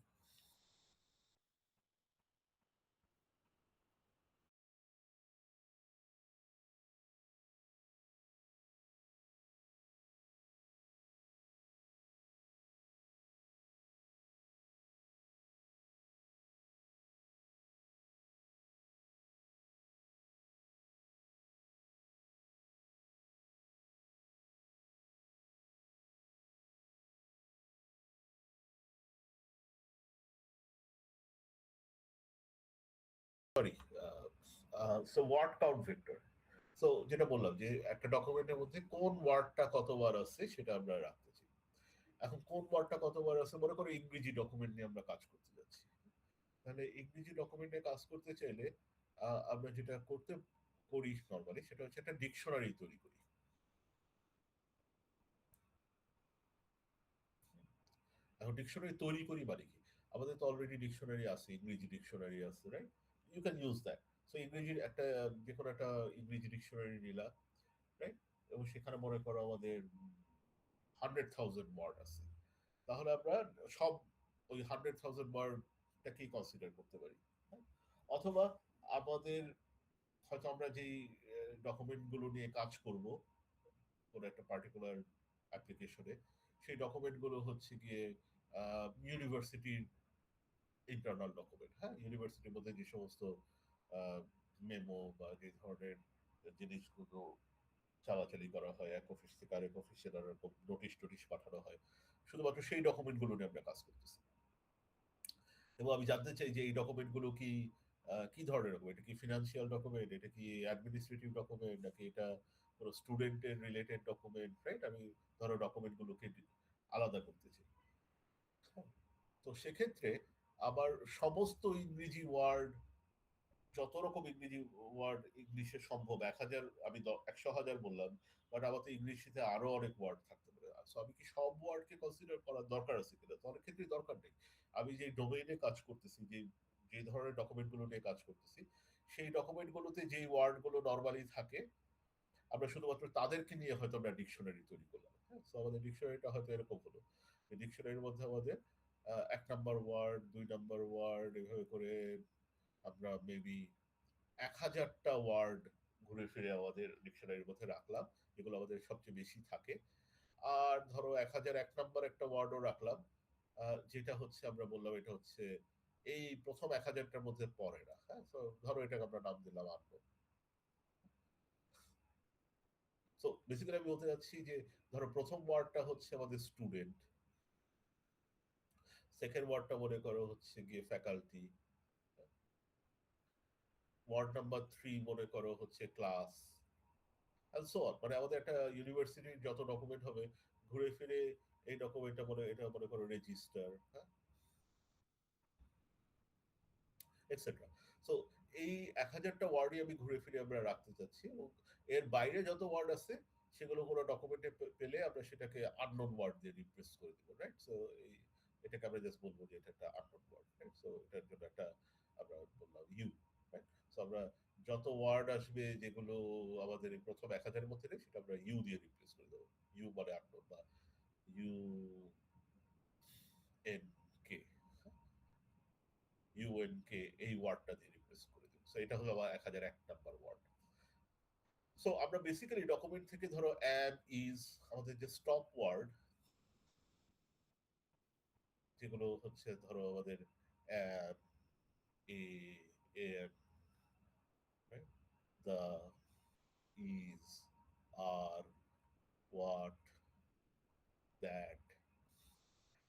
So word count vector. So যেটা বললাম যে একটা ডকুমেন্টের মধ্যে কোন ওয়ার্ডটা কতবার আছে সেটা আমরা রাখতে চাই। এখন কোন ওয়ার্ডটা কতবার আছে, মনে করো ইংরেজি ডকুমেন্ট নিয়ে আমরা কাজ করতে যাচ্ছি, তাহলে ইংরেজি ডকুমেন্টে কাজ করতে চাইলে আমরা যেটা করতে করি নর্মালি সেটা হচ্ছে একটা ডিকশনারি তৈরি করি। এখন ডিকশনারি তৈরি করি মানে কি, আমাদের তো অলরেডি ডিকশনারি আছে, ইংরেজি ডিকশনারি আছে, right? You can use that. So ইংরেজির একটা যে কোনো একটা ইংরেজি ডিকশনারি নিলা, রাইট? এবং সেখানে মনে করো আমাদের 100,000 ওয়ার্ড আছে, তাহলে আমরা সব ওই 100,000 ওয়ার্ডটাকেই কনসিডার করতে পারি, হ্যাঁ? অথবা আমাদের হয়তো আমরা যেই ডকুমেন্ট গুলো নিয়ে কাজ করব কোনো একটা পার্টিকুলার অ্যাপ্লিকেশনে, সেই ডকুমেন্ট গুলো হচ্ছে গিয়ে ইউনিভার্সিটির ইন্টারনাল ডকুমেন্ট, হ্যাঁ, ইউনিভার্সিটির মধ্যে যে সমস্ত মেমো বা যে ধরনের জিনিসগুলো চালাচালি করা হয় এক অফিস থেকে আরেক অফিসে, এরকম নোটিশ টোটিশ পাঠানো হয়, শুধুমাত্র সেই ডকুমেন্টগুলো নিয়ে আমরা কাজ করতেছি। এবং আমি জানতে চাই যে এই ডকুমেন্টগুলো কি কি ধরনের ডকুমেন্ট, এটা কি ফিনান্সিয়াল ডকুমেন্ট, এটা কি অ্যাডমিনিস্ট্রেটিভ ডকুমেন্ট, নাকি এটা কোনো স্টুডেন্টের রিলেটেড ডকুমেন্ট, রাইট? আমি ধরো ডকুমেন্টগুলোকে আলাদা করতে চাই, হ্যাঁ? তো সেক্ষেত্রে আবার সমস্ত ইংরেজি ওয়ার্ড, যত রকম ইংরেজি ওয়ার্ড ইংলিশে সম্ভব 1,000, আমি 100,000 বললাম, বাট আমার তো ইংলিশে আরো অনেক ওয়ার্ড থাকতে পারে। সো আমি কি সব ওয়ার্ডকে কনসিডার করার দরকার আছে কিনা? তো অনেক ক্ষেত্রেই দরকার নেই। আমি যে ডোমেইনে কাজ করতেছি, যে যে ধরনের ডকুমেন্ট গুলো নিয়ে কাজ করতেছি, সেই ডকুমেন্ট গুলোতে যে ওয়ার্ড গুলো নর্মালি থাকে, আমরা শুধুমাত্র তাদেরকে নিয়ে হয়তো আমরা ডিকশনারি তৈরি করলাম, হ্যাঁ? সো আমাদের ডিকশনারিটা হয়তো এরকম হলো, ডিকশনারির মধ্যে আমাদের 1 নাম্বার ওয়ার্ড, 2 নাম্বার ওয়ার্ড, এভাবে করে আমরা মেবি 1,000টা ওয়ার্ড ঘুরে ফিরে আমাদের ডিকশনারির মধ্যে রাখলাম, যেগুলো আমাদের সবচেয়ে বেশি থাকে। আর ধরো 1,001 নাম্বার একটা ওয়ার্ডও রাখলাম, যেটা হচ্ছে আমরা বললাম এটা হচ্ছে এই প্রথম 1,000টার মধ্যে পড়ে না, হ্যাঁ? তো ধরো এটাকে আমরা নাম দিলাম আননোন। তো বেসিক্যালি আমি বলতে চাচ্ছি যে ধরো প্রথম ওয়ার্ডটা হচ্ছে আমাদের স্টুডেন্ট, সেকেন্ড ওয়ার্ডটা মনে করো হচ্ছে গিয়ে ফ্যাকাল্টি, ওয়ার্ড নাম্বার 3 মনে করো হচ্ছে ক্লাস, and so on। মানে আমাদের একটা ইউনিভার্সিটির যত ডকুমেন্ট হবে, ঘুরে ফিরে এই ডকুমেন্টটা এটা মনে করো রেজিস্টার, হ্যাঁ, এটসেট্রা। সো এই 1,000টা ওয়ার্ডই আমি ঘুরে ফিরে আমরা রাখতে চাচ্ছি, এবং এর বাইরে যত ওয়ার্ড আছে সেগুলো কোনো ডকুমেন্টে পেলে আমরা সেটাকে আননোন ওয়ার্ড দিয়ে রিপ্লেস করে দিব, রাইট? সো এই এটাকে আমরা জাস্ট বলবো যে এটা একটা আননোন ওয়ার্ড, রাইট? সো এটার জন্য একটা আমরা বললাম ইউ, রাইট? সো আমরা যত ওয়ার্ড আসবে যেগুলো আমাদের এই প্রথম 1,000-এর মধ্যে নেই, সেটা আমরা ইউ দিয়ে রিপ্লেস করে দেবো। ইউ মানে আননোন, বা ইউ এন কে, ইউএনকে, এই ওয়ার্ডটা দিয়ে রিপ্লেস করে দিব। সো এটা হলো আমার 1,001 নাম্বার ওয়ার্ড। সো আমরা বেসিক্যালি ডকুমেন্ট থেকে ধরো অ্যাম, ইজ, আমাদের যে স্টপ ওয়ার্ড, যেগুলো হচ্ছে ধরো আমাদের অ্যাম, এ, এর, the, is, are, what, that,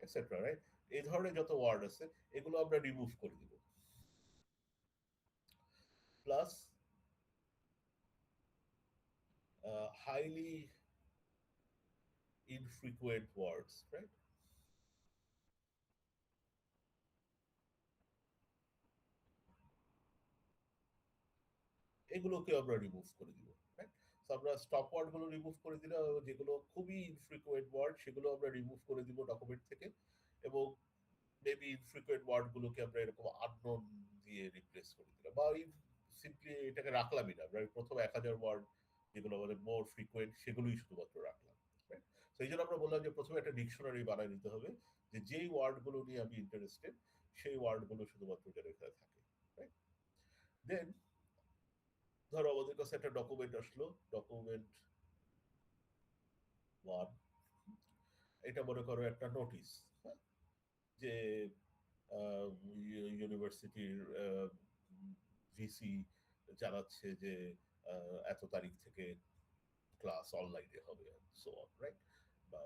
etcetera, right? এই ধরনের যত ওয়ার্ড আছে এগুলো আমরা রিমুভ করে দিব। প্লাস হাইলি ইনফ্রিকুয়েন্ট ওয়ার্ডস, রাইট? এগুলোকে আমরা রিমুভ করে দিব, রাইট? তো আমরা স্টপ ওয়ার্ড গুলো রিমুভ করে দিলাম, এবং যেগুলো খুবই ইনফ্রিকুয়েন্ট ওয়ার্ড সেগুলো আমরা রিমুভ করে দিব ডকুমেন্ট থেকে, এবং মেবি ইনফ্রিকুয়েন্ট ওয়ার্ড গুলোকে আমরা এরকম আননোন দিয়ে রিপ্লেস করে দিলাম, বা সিম্পলি এটাকে রাখলামই না, আমরা প্রথম 1,000 ওয়ার্ড যেগুলো আমাদের মোর ফ্রিকুয়েন্ট সেগুলোই শুধুমাত্র রাখলাম, রাইট? তো এই জন্য আমরা বললাম যে প্রথমে একটা ডিকশনারি বানাই নিতে হবে, যে যেই ওয়ার্ড গুলো নিয়ে আমি ইন্টারেস্টেড সেই ওয়ার্ড গুলো শুধুমাত্র এটার এখানে থাকে, রাইট? দেন ধরো আমাদের কাছে একটা ডকুমেন্ট আসলো, ডকুমেন্ট 1, এটা মনে করো একটা নোটিশ, হ্যাঁ, যে ইউনিভার্সিটির ভিসি জানাচ্ছে যে এত তারিখ থেকে ক্লাস অনলাইনে হবে, সো অন, রাইট? বা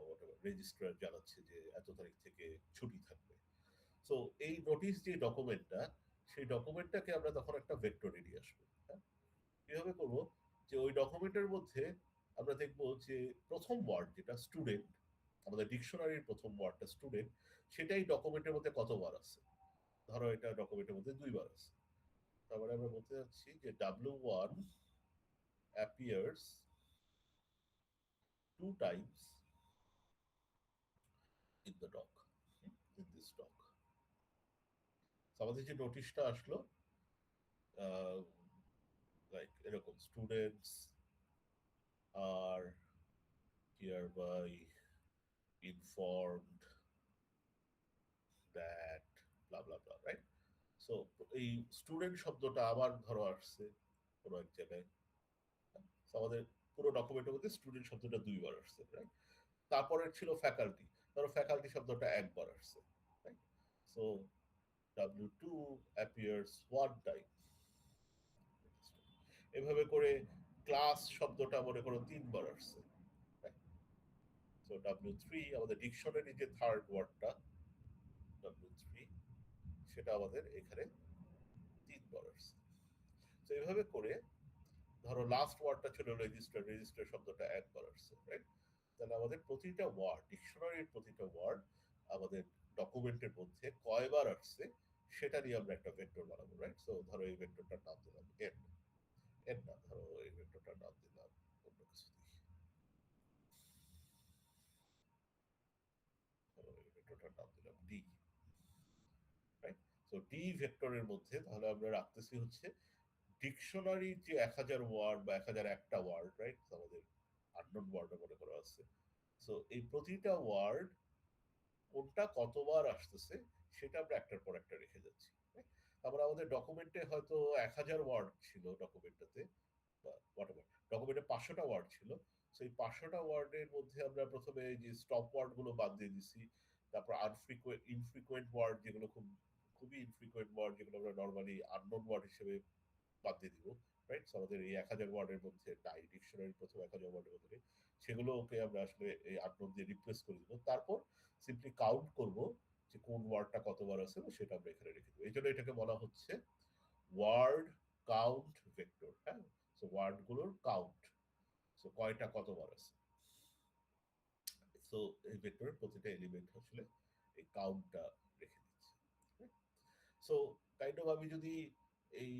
রেজিস্ট্রার জানাচ্ছে যে এত তারিখ থেকে ছুটি থাকবে। সো এই নোটিশ যে ডকুমেন্টটা, সেই ডকুমেন্টটাকে আমরা তখন একটা ভেক্টরে নিয়ে আসবো, হ্যাঁ? কিভাবে করব, যে ওই ডকুমেন্টের মধ্যে আমরা দেখব যে প্রথম ওয়ার্ড যেটা স্টুডেন্ট, আমাদের ডিকশনারির প্রথম ওয়ার্ডটা স্টুডেন্ট, সেটাই ডকুমেন্টের মধ্যে কতবার আছে। ধরো এটা ডকুমেন্টের মধ্যে 2 বার আছে, তারপরে আমরা বলতে যাচ্ছি যে W1 appears 2 times in the doc, in this doc. আমাদের যে নোটিশটা আসলো, লাইক এরকম, students are hereby informed that blah blah blah, right? So এই স্টুডেন্ট শব্দটা আবার ধরো আসছে কোনো এক জায়গায়। So আমাদের পুরো ডকুমেন্টের মধ্যে স্টুডেন্ট শব্দটা 2 বার আসছে, রাইট? তারপরে ছিল ফ্যাকাল্টি, ধরো ফ্যাকাল্টি শব্দটা 1 বার আসছে, right? So W2 appears 1 time। এভাবে করে ক্লাস শব্দটা মনে করো 3 বার আসছে। সো W3 আমাদের ডিকশনারি যে থার্ড ওয়ার্ডটা W3, সেটা আমাদের এখানে 3 বার আসছে। তো এইভাবে করে ধরো লাস্ট ওয়ার্ডটা ছিল রেজিস্টার, রেজিস্টার শব্দটা 1 বার আসছে, রাইট? তাহলে আমাদের প্রতিটা ওয়ার্ড, ডিকশনারির প্রতিটা ওয়ার্ড আমাদের ডকুমেন্টের মধ্যে কয়বার আসছে সেটা নিয়ে আমরা একটা ভেক্টর বানাবো, রাইট? সো ধরো এই ভেক্টরটার নাম দিলাম এন, এন না, ধরো এই ভেক্টরটার নাম দিলাম অন্য কিছু দিয়ে, ধরো এই ভেক্টরটার নাম দিলাম ডি, রাইট? সো ডি ভেক্টরের মধ্যে তাহলে আমরা রাখতেছি হচ্ছে ডিকশনারির যে 1000 ওয়ার্ড বা 1001টা ওয়ার্ড, রাইট? আমাদের আননোন ওয়ার্ড মনে করা আছে। সো এই প্রতিটা ওয়ার্ড কোনটা কতবার আসতেছে সেটা আমরা একটার পর একটা রেখে যাচ্ছি। তারপরে আমাদের ডকুমেন্টে হয়তো 1000 ওয়ার্ড ছিল ডকুমেন্টটাতে, বা হোয়াটএভার, ডকুমেন্টে 500টা ওয়ার্ড ছিল। সেই 500টা ওয়ার্ডের মধ্যে আমরা প্রথমে এই যে স্টপ ওয়ার্ড গুলো বাদ দিয়ে দিছি, তারপর ইনফ্রিকুয়েন্ট ওয়ার্ড যেগুলো খুবই ইনফ্রিকুয়েন্ট ওয়ার্ড, যেগুলো আমরা নর্মালি আননোন ওয়ার্ড হিসেবে বাদ দিয়ে দিব, রাইট? আমাদের এই 1000 ওয়ার্ডের মধ্যে নাই, ডিকশনারি প্রথম 1000 ওয়ার্ডের মধ্যে সেগুলোকে আমরা আসলে এই আননোন দিয়ে রিপ্লেস করে দিব। তারপর সিম্পলি কাউন্ট করব যে কোন ওয়ার্ডটা কতবার আছে, সেটা আমরা এখানে রেখে দেবো। এই জন্য এটাকে বলা হচ্ছে ওয়ার্ড কাউন্ট ভেক্টর। হ্যাঁ, সো ওয়ার্ড গুলোর কাউন্ট, সো কয়টা কতবার আছে। সো এই ভেক্টরের প্রতিটা এলিমেন্ট আসলে এই কাউন্টটা রেখে দিচ্ছে। সো কাইন্ড অফ আমি যদি এই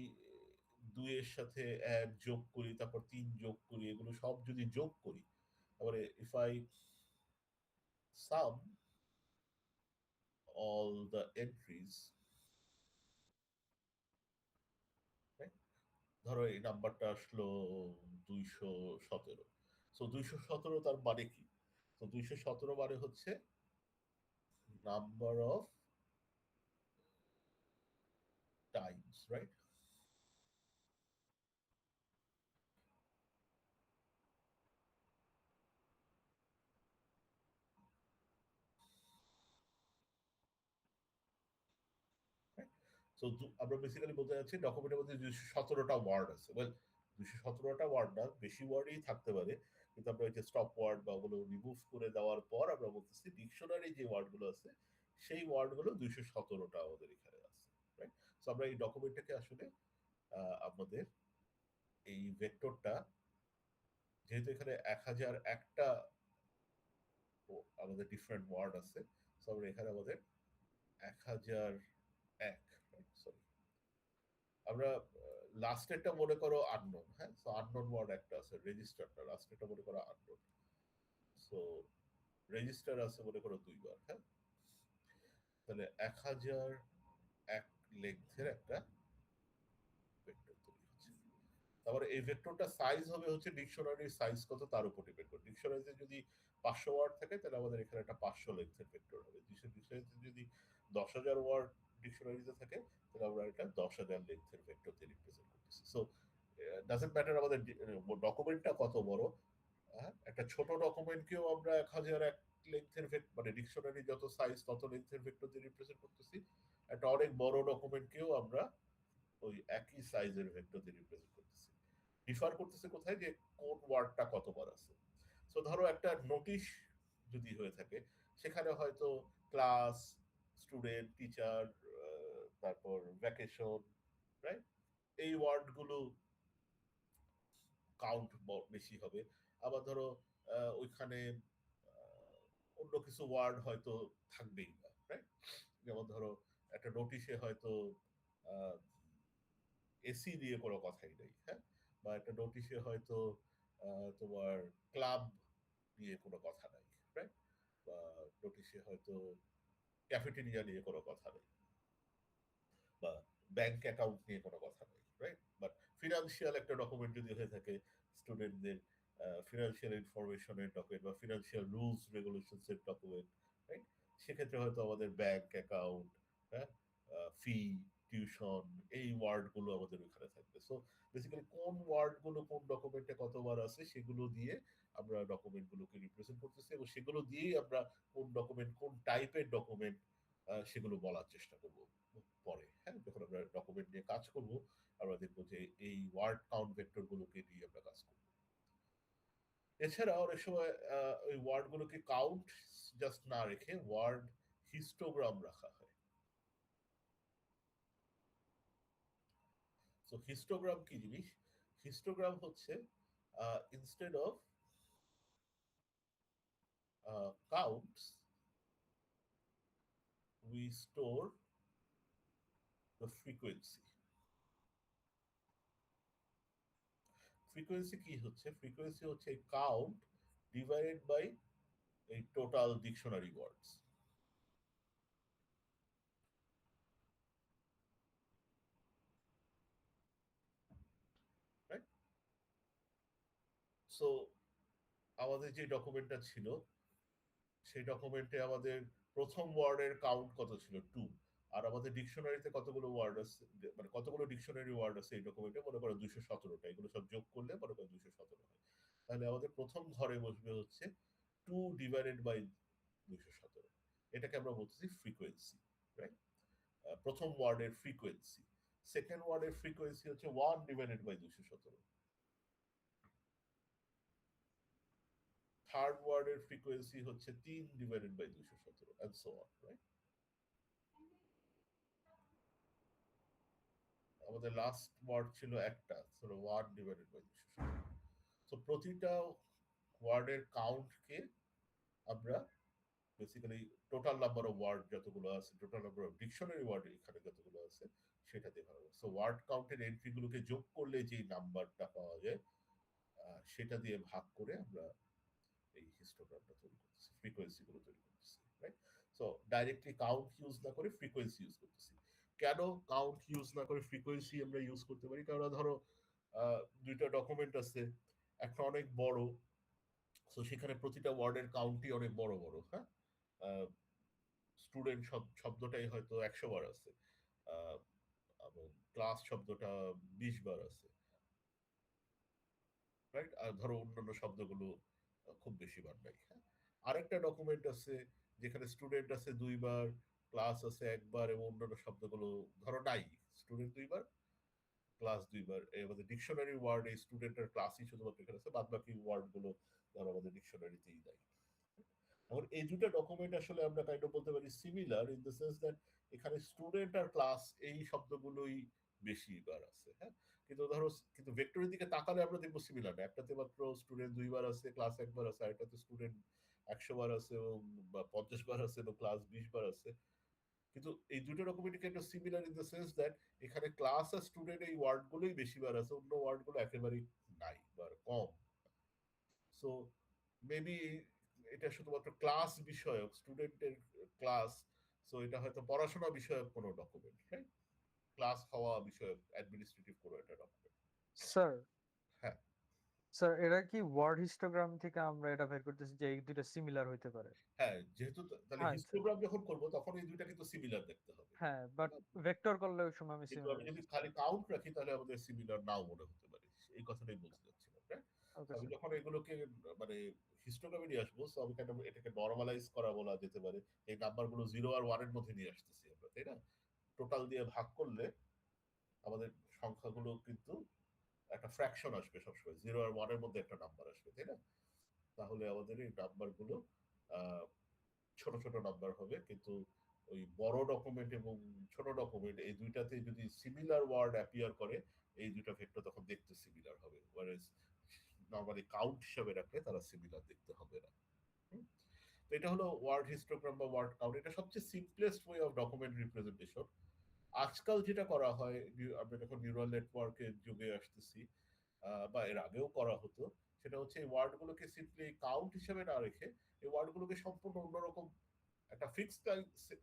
2 এর সাথে 1 যোগ করি, তারপর 3 যোগ করি, এগুলো সব যদি যোগ করি, তারপরে if I some all the entries, ধরো এই নাম্বারটা আসলো 217। সো 217 তার মানে কি? তো 217 মানে হচ্ছে number of Times, right? So আমরা বেসিক্যালি বলতে যাচ্ছি ডকুমেন্টের মধ্যে 217টা ওয়ার্ড আছে। ওয়েল, 217টা ওয়ার্ড না, বেশি ওয়ার্ডই থাকতে পারে, কিন্তু আমরা ওই যে স্টপ ওয়ার্ড বা ওগুলো রিমুভ করে দেওয়ার পর আমরা বলতেছি ডিকশনারি যে ওয়ার্ডগুলো আছে সেই ওয়ার্ডগুলো 217টা আমাদের এখানে আছে, রাইট? সো আমরা এই ডকুমেন্টটাকে আসলে আমাদের এই ভেক্টরটা, যেহেতু এখানে 1001টা আমাদের ডিফারেন্ট ওয়ার্ড আছে, সো আমরা এখানে আমাদের 1001, সরি, আমরা লাস্টেরটা মনে করো আননোন, হ্যাঁ? সো আননোন ওয়ার্ড একটা আছে, রেজিস্টারটা লাস্টেরটা মনে করো আননোন। সো রেজিস্টার আছে মনে করো 2 বার, হ্যাঁ? তাহলে 1001 লেন্থের একটা ভেক্টর তৈরি হচ্ছে। তারপরে এই ভেক্টরটা সাইজ হবে হচ্ছে ডিকশনারির সাইজ কত তার উপর ডিপেন্ড করে। ডিকশনারিতে যদি 500 ওয়ার্ড থাকে তাহলে আমাদের এখানে একটা 500 লেন্থের ভেক্টর হবে। ডিকশনারিতে যদি 10,000 ওয়ার্ড ডিকশনারিতে থাকে তাহলে আমরা এটা 10,000 লেন্থের ভেক্টর দিয়ে রিপ্রেজেন্ট করতেছি। সো ডাজন্ট ম্যাটার আমাদের ডকুমেন্টটা কত বড়, হ্যাঁ? একটা ছোট ডকুমেন্টকেও আমরা 1001 লেন্থের মানে ডিকশনারি যত সাইজ তত লেন্থের ভেক্টর দিয়ে রিপ্রেজেন্ট করতেছি। একটা অনেক বড় ডকুমেন্টকেও আমরা ওই একই সাইজের ভেক্টর দিয়ে রিপ্রেজেন্ট করতেছি। ডিফার করতেছে কোথায়, যে কোন ওয়ার্ডটা কতবার আছে। সো ধরো একটা নোটিশ যদি হয়ে থাকে, সেখানে হয়তো ক্লাস, স্টুডেন্ট, টিচার, তারপর ভ্যাকেশন, রাইট? এই ওয়ার্ডগুলো কাউন্ট বেশি হবে। আবার ধরো ওইখানে অন্য কিছু ওয়ার্ড হয়তো থাকবেই না, রাইট? যেমন ধরো একটা নোটিশে হয়তো এসি দিয়ে কোনো কথাই নেই, হ্যাঁ, বা একটা নোটিশে হয়তো তোমার ক্লাব নিয়ে কোনো কথা নাই, রাইট? বা নোটিশে হয়তো ক্যাফেটেরিয়া নিয়ে কোনো কথা নেই, বা ব্যাংক অ্যাকাউন্ট নিয়ে কোনো কথা নেই, রাইট? বাট ফিনান্সিয়াল একটা ডকুমেন্ট যদি হয়ে থাকে, স্টুডেন্টদের ফিনান্সিয়াল ইনফরমেশনের ডকুমেন্ট বা ফিনান্সিয়াল রুলস রেগুলেশনস এর ডকুমেন্ট, রাইট? সেক্ষেত্রে হয়তো আমাদের ব্যাংক অ্যাকাউন্ট, হ্যাঁ, ফি, টিউশন, এই ওয়ার্ড গুলো আমাদের ওইখানে থাকবে। সো বেসিক্যালি কোন ওয়ার্ড গুলো কোন ডকুমেন্টে কতবার আছে সেগুলো দিয়ে আমরা ডকুমেন্ট গুলোকে রিপ্রেজেন্ট করতেছি, এবং সেগুলো দিয়েই আমরা কোন ডকুমেন্ট, কোন টাইপের ডকুমেন্ট, সেগুলো বলার চেষ্টা করব পরে, হ্যাঁ, যখন আমরা ডকুমেন্ট নিয়ে কাজ করব আমরা দেখবো যে এই ওয়ার্ড কাউন্ট ভেক্টর গুলোকে নিয়ে আমরা কাজ করব। এছাড়া অনেক সময় ওই ওয়ার্ড গুলোকে কাউন্ট জাস্ট না রেখে ওয়ার্ড হিস্টোগ্রাম রাখা হয়। সো হিস্টোগ্রাম কি জিনিস? হিস্টোগ্রাম হচ্ছে instead of counts we store the frequency. Frequency কি হচ্ছে? ফ্রিকোয়েন্সি হচ্ছে কাউন্ট ডিভাইডেড বাই এই টোটাল ডিকশনারি ওয়ার্ডস, রাইট? সো আমাদের যে ডকুমেন্টটা ছিল সেই ডকুমেন্টে আমাদের প্রথম ওয়ার্ডের কাউন্ট কত ছিল? 2। আর আমাদের ডিকশনারিতে কতগুলো ওয়ার্ড আছে, মানে কতগুলো ডিকশনারি ওয়ার্ড আছে এই ডকুমেন্টে? মনে করো 217টা। এগুলো সব যোগ করলে মনে করো 217 হয়। তাহলে আমাদের প্রথম ঘরে বসবে হচ্ছে 2 ডিভাইডেড বাই 217। এটাকে আমরা বলতেছি ফ্রিকোয়েন্সি, রাইট? প্রথম ওয়ার্ডের ফ্রিকোয়েন্সি। সেকেন্ড ওয়ার্ডের ফ্রিকোয়েন্সি হচ্ছে 1 ডিভাইডেড বাই 217। থার্ড ওয়ার্ডের ফ্রিকোয়েন্সি হচ্ছে 3 divided by 217, and so on, right? আমাদের লাস্ট ওয়ার্ড ছিল একটা, 1 ডিভাইডেড বাই 217। তো প্রতিটা ওয়ার্ডের কাউন্টকে আমরা basically total number of word যতগুলো আছে, total number of dictionary word এখানে যতগুলো আছে সেটা দিয়ে ভালো। সো ওয়ার্ড কাউন্টের এন্ট্রিগুলোকে যোগ করলে যেই নাম্বারটা পাওয়া যায় সেটা দিয়ে ভাগ করে আমরা এই হিস্টোগ্রামটা তৈরি করতেছি, ফ্রিকোয়েন্সি গুলো তৈরি করতেছি, right? So directly count use না করে ফ্রিকোয়েন্সি ইউজ করতেছি। কেন কাউন্ট ইউজ না করে ফ্রিকোয়েন্সি আমরা ইউজ করতে পারি? কারণ ধরো দুইটা ডকুমেন্ট আছে, একটা অনেক বড়, সো সেখানে প্রতিটা ওয়ার্ডের কাউন্টই অনেক বড় বড়, হ্যাঁ। স্টুডেন্ট শব্দটাই হয়তো 100 বার আছে, এবং ক্লাস শব্দটা 20 বার আছে, রাইট? আর ধরো অন্যান্য শব্দগুলো খুব বেশি বার নাই, হ্যাঁ। আরেকটা ডকুমেন্ট আছে যেখানে স্টুডেন্ট আছে 2 বার, ক্লাস আছে 1 বার, এবং অন্যান্য শব্দগুলো ধরো নাই, স্টুডেন্ট 2 বার, ক্লাস 2 বার। আমাদের ডিকশনারি ওয়ার্ড এই স্টুডেন্ট আর ক্লাসই শুধুমাত্র এখানে আছে, বাদ বাকি ওয়ার্ড গুলো ধরো আমাদের ডিকশনারিতেই নাই। এখন এই দুটো ডকুমেন্ট আসলে আমরা কাইন্ড অফ বলতে পারি similar in the sense that এখানে স্টুডেন্ট আর ক্লাস এই শব্দগুলোই বেশি বার আছে, হ্যাঁ। কিন্তু ভেক্টরের দিকে তাকালে আমরা দেখবো সিমিলার না। একটাতে মাত্র স্টুডেন্ট 2 বার আছে, ক্লাস 1 বার আছে, আর একটাতে স্টুডেন্ট 100 বার আছে এবং বা 50 বার আছে এবং ক্লাস 20 বার আছে। কিন্তু এই দুটো ডকুমেন্ট কিন্তু similar in the sense that এখানে ক্লাস আর স্টুডেন্ট এই ওয়ার্ড গুলোই বেশি বার আছে, অন্য ওয়ার্ড গুলো একেবারেই নাই বা কম। সো মেবি এটা শুধুমাত্র ক্লাস বিষয়ক, স্টুডেন্টের ক্লাস, সো এটা হয়তো পড়াশোনা বিষয়ক কোনো ডকুমেন্ট, রাইট? ক্লাস হওয়া বিষয়ক অ্যাডমিনিস্ট্রেটিভ কোনো একটা ডকুমেন্ট। স্যার, হ্যাঁ, স্যার এটা কি ওয়ার্ড হিস্টোগ্রাম থেকে আমরা এটা বের করতেছি যে এই দুইটা সিমিলার হইতে পারে? হ্যাঁ, যেহেতু তাহলে হ্যাঁ স্যার। হিস্টোগ্রাম যখন করব তখন এই দুইটা কিন্তু সিমিলার দেখতে হবে, হ্যাঁ, তাই বাট না? ভেক্টর করলে ওই সময় আমি কিন্তু সিমিলার আমি যদি বুঝতেছি। খালি কাউন্ট রাখি তাহলে আমাদের সিমিলার নাও মনে হতে পারে, এই কথাটাই বলতে চাচ্ছিলাম, right? ওকে আমি স্যার। যখন এগুলোকে মানে হিস্টোগ্রামে নিয়ে আসবো, তো আমি কেন এটাকে নর্মালাইজ করা বলা যেতে পারে। এই নাম্বারগুলো 0 আর 1-এর মধ্যে নিয়ে আসতেছি আমরা, তাই না? টোটাল দিয়ে ভাগ করলে আমাদের সংখ্যাগুলো কিন্তু একটা ফ্র্যাকশন আসবে সবসময়, 0 আর 1-এর মধ্যে একটা নাম্বার আসবে, তাই না? তাহলে আমাদের এই নাম্বারগুলো আহ ছোট ছোট নাম্বার হবে, কিন্তু ওই বড় ডকুমেন্ট এবং ছোট ডকুমেন্ট এই দুইটাতে যদি সিমিলার ওয়ার্ড অ্যাপিয়ার করে, এই দুইটা ভেক্টর তখন দেখতে সিমিলার হবে। ওয়ারেজ নর্মালি কাউন্ট হিসাবে রাখলে তারা সিমিলার দেখতে হবে না। তো এটা হলো ওয়ার্ড হিস্টোগ্রাম বা ওয়ার্ড কাউন্ট। এটা সবচেয়ে simplest way of document representation. আজকাল যেটা করা হয়, আমরা যখন নিউরাল নেটওয়ার্কের যুগে আসতেছি বা এর আগেও করা হতো, সেটা হচ্ছে এই ওয়ার্ডগুলোকে সিম্পলি কাউন্ট হিসেবে না রেখে এই ওয়ার্ডগুলোকে সম্পূর্ণ অন্যরকম একটা ফিক্সড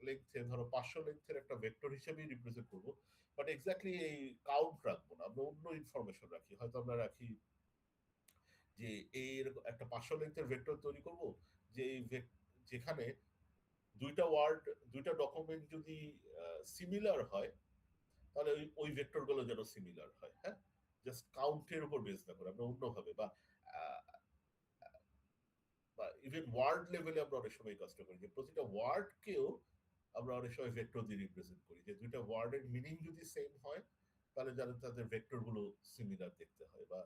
লেন্থে, ধরো 500 লেন্থের একটা ভেক্টর হিসেবেই রিপ্রেজেন্ট করবো, বাট এক্স্যাক্টলি এই কাউন্ট রাখবো না, আমরা অন্য ইনফরমেশন রাখি। হয়তো আমরা রাখি যে এর একটা 500 লেন্থের ভেক্টর তৈরি করব, যে যেখানে দুইটা ওয়ার্ড, দুইটা ডকুমেন্ট যদি সিমিলার হয়, তাহলে ওই ওই ভেক্টর গুলো যেন সিমিলার হয়। হ্যাঁ, জাস্ট কাউন্টের উপর বেস না করে আমরা অন্যভাবে বা ইভেন ওয়ার্ড লেভেলে আমরা অনেক সময় কাজটা করি, যে প্রতিটা ওয়ার্ডকেও আমরা অনেক সময় ভেক্টর দিয়ে রিপ্রেজেন্ট করি, যে দুইটা ওয়ার্ডের মিনিং যদি সেম হয় তাহলে যেন তাদের ভেক্টর গুলো সিমিলার দেখতে হয়। বা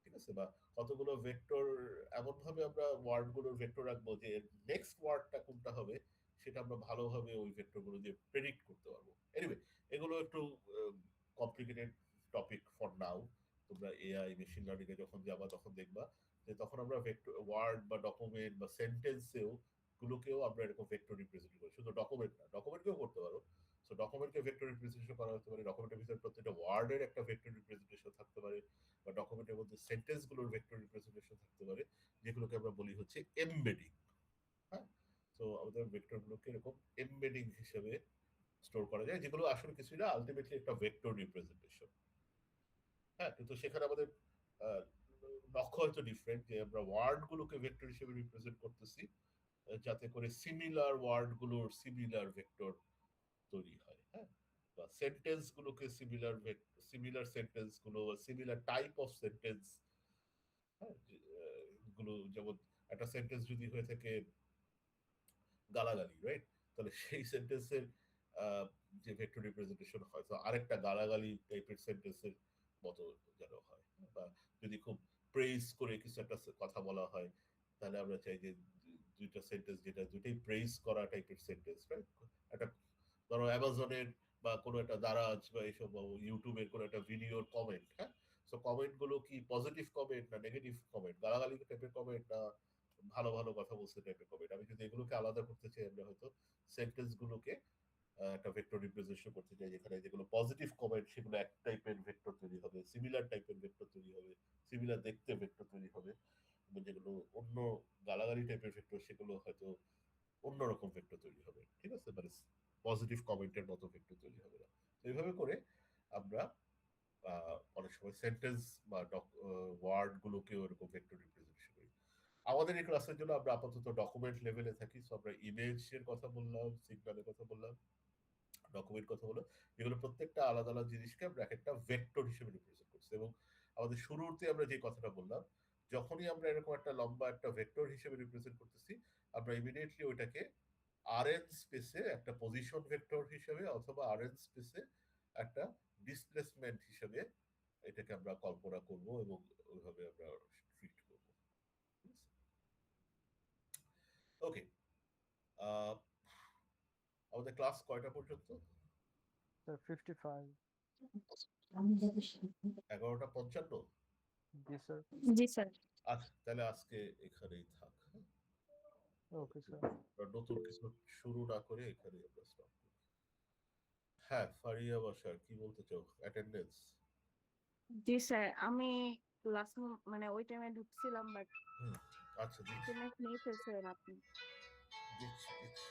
ঠিক আছে, বা কতগুলো ভেক্টর এমন ভাবে আমরা ওয়ার্ড গুলোর ভেক্টর রাখবো যে নেক্সট ওয়ার্ডটা কোনটা হবে সেটা আমরা ভালোভাবে ওই ভেক্টর গুলো দিয়ে প্রেডিক্ট করতে পারবো। এনিওয়ে, এগুলো একটু কমপ্লিকেটেড টপিক ফর নাও। তোমরা এআই মেশিন লার্নিং এ যখন যাবা তখন দেখবা যে তখন আমরা ভেক্টর ওয়ার্ড বা ডকুমেন্ট বা সেন্টেন্সেও গুলোকেও আমরা এরকম ভেক্টর রিপ্রেজেন্ট করি, শুধু ডকুমেন্ট না, ডকুমেন্টকেও করতে পারো। সো ডকুমেন্টকে ভেক্টর রিপ্রেজেন্টেশন করা হতে পারে, ডকুমেন্টের ভিতরে প্রত্যেকটা ওয়ার্ডের একটা ভেক্টর রিপ্রেজেন্টেশন থাকতে পারে, বা ডকুমেন্টের মধ্যে সেন্টেন্স গুলোর ভেক্টর রিপ্রেজেন্টেশন থাকতে পারে, যেগুলোকে আমরা বলি হচ্ছে এমবেডিং। হ্যাঁ, তো আমাদের ভেক্টর গুলোকে এরকম এমবেডিং হিসেবে স্টোর করা যায়, যেগুলো আসলে কিছুই না, আলটিমেটলি একটা ভেক্টর রিপ্রেজেন্টেশন। হ্যাঁ, কিন্তু সেখানে আমাদের আহ, লক্ষ্য হয়তো ডিফারেন্ট, যে আমরা ওয়ার্ড গুলোকে ভেক্টর হিসেবে রিপ্রেজেন্ট করতেছি যাতে করে সিমিলার ওয়ার্ড গুলোর সিমিলার ভেক্টর তৈরি হয়। হ্যাঁ, বা সেন্টেন্স গুলোকে সিমিলার সেন্টেন্স গুলো, সিমিলার টাইপ অফ সেন্টেন্স, হ্যাঁ, গুলো, যেমন একটা সেন্টেন্স যদি হয়ে থাকে গালাগালি, রাইট, তাহলে সেই সেন্টেন্সের যে ভেক্টর রিপ্রেজেন্টেশন হয়, তো আরেকটা গালাগালি টাইপের সেন্টেন্সের মতো যেন হয়। বা যদি খুব প্রেইজ করে কিছু একটা কথা বলা হয়, তাহলে আমরা চাই যে দুইটা সেন্টেন্স যেটা দুইটাই প্রেইজ করা টাইপের সেন্টেন্স, রাইট। একটা ধরো অ্যামাজনের বা কোনো একটা দারাজ বা এইসব ইউটিউবের কোনো একটা ভিডিওর কমেন্ট, হ্যাঁ, সো কমেন্ট গুলো কি পজিটিভ কমেন্ট না নেগেটিভ কমেন্ট, গালাগালি টাইপের কমেন্ট না ভালো ভালো কথা বলছে টাইপের কমেন্ট, আমি যদি এগুলোকে আলাদা করতে চাই, আমরা হয়তো সেন্টেন্স গুলোকে একটা ভেক্টর রিপ্রেজেন্টেশন করতে চাই, যেখানে যেগুলো পজিটিভ কমেন্ট সেগুলো এক টাইপের ভেক্টর তৈরি হবে, সিমিলার টাইপের ভেক্টর তৈরি হবে, সিমিলার দেখতে ভেক্টর তৈরি হবে, যেগুলো অন্য গালাগালি টাইপের ভেক্টর সেগুলো হয়তো অন্যরকম ভেক্টর তৈরি হবে। ঠিক আছে, মানে পজিটিভ কমেন্টের মতো ভেক্টর তৈরি হবে না। তো এইভাবে করে আমরা অনেক সময় সেন্টেন্স বা ওয়ার্ড গুলোকে ওরকম ভেক্টর রিপ্রেজেন্টেশন করি। আমাদের এই ক্লাসের জন্য আমরা আপাতত ডকুমেন্ট লেভেলে থাকি, সো আমরা ইমেজের কথা বললাম, সিগন্যালের কথা বললাম, ডকুমেন্ট কথা বললাম, যেগুলো প্রত্যেকটা আলাদা আলাদা জিনিসকে আমরা একটা ভেক্টর হিসেবে রিপ্রেজেন্ট করছি। এবং আমাদের শুরুতে আমরা যে কথাটা বললাম, যখনই আমরা এরকম একটা লম্বা একটা ভেক্টর হিসেবে রিপ্রেজেন্ট করতেছি, আমরা ইমিডিয়েটলি ওইটাকে আরএন স্পেসে একটা পজিশন ভেক্টর হিসেবে অথবা আরএন স্পেসে একটা ডিসপ্লেসমেন্ট হিসেবে এটাকে আমরা কল্পনা করব এবং ওইভাবে আমরা ট্রিট করব। ওকে, আমাদের ক্লাস কয়টা পর্যন্ত? স্যার 55। 11:55। জি স্যার। জি স্যার। আচ্ছা, তাহলে আজকে এখানেই থাক। হ্যাঁ, ওকে স্যার। নতুন কিছু শুরু না করে এখানে আমরা স্টপ করি। হ্যাঁ, ফারিয়া বাসার কি বলতে চাও? অ্যাটেন্ডেন্স? জি স্যার, আমি লাস্ট মানে ওই টাইমে ঢুকছিলাম, বাট হুম, আচ্ছা দিচ্ছি অ্যাটেন্ডেন্স নিয়ে ফেলছিলেন আপনি। দিচ্ছি দিচ্ছি।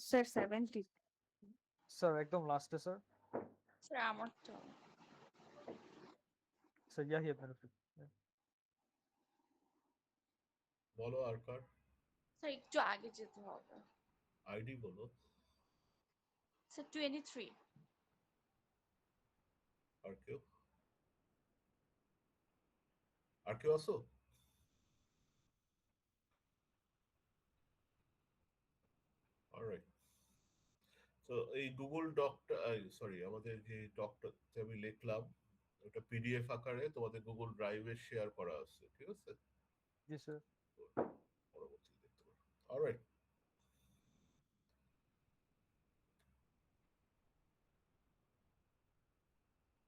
স্যার 70। স্যার একদম লাস্টে স্যার। স্যার আমার তো স্যার ইয়াহিয়া বেনিফিট। বলো আর কার স্যার একটু আগে যেতে হবে। আইডি বলো। স্যার 23। আর কেউ? আর কেউ আসো? অলরাইট, তো এই গুগল ডকটা, সরি, আমাদের যে ডকটা আমি লিখলাম ওটা পিডিএফ আকারে তোমাদের গুগল ড্রাইভে শেয়ার করা আছে, ঠিক আছে? জি স্যার। পরবর্তীতে দেখতে পারো। অলরাইট।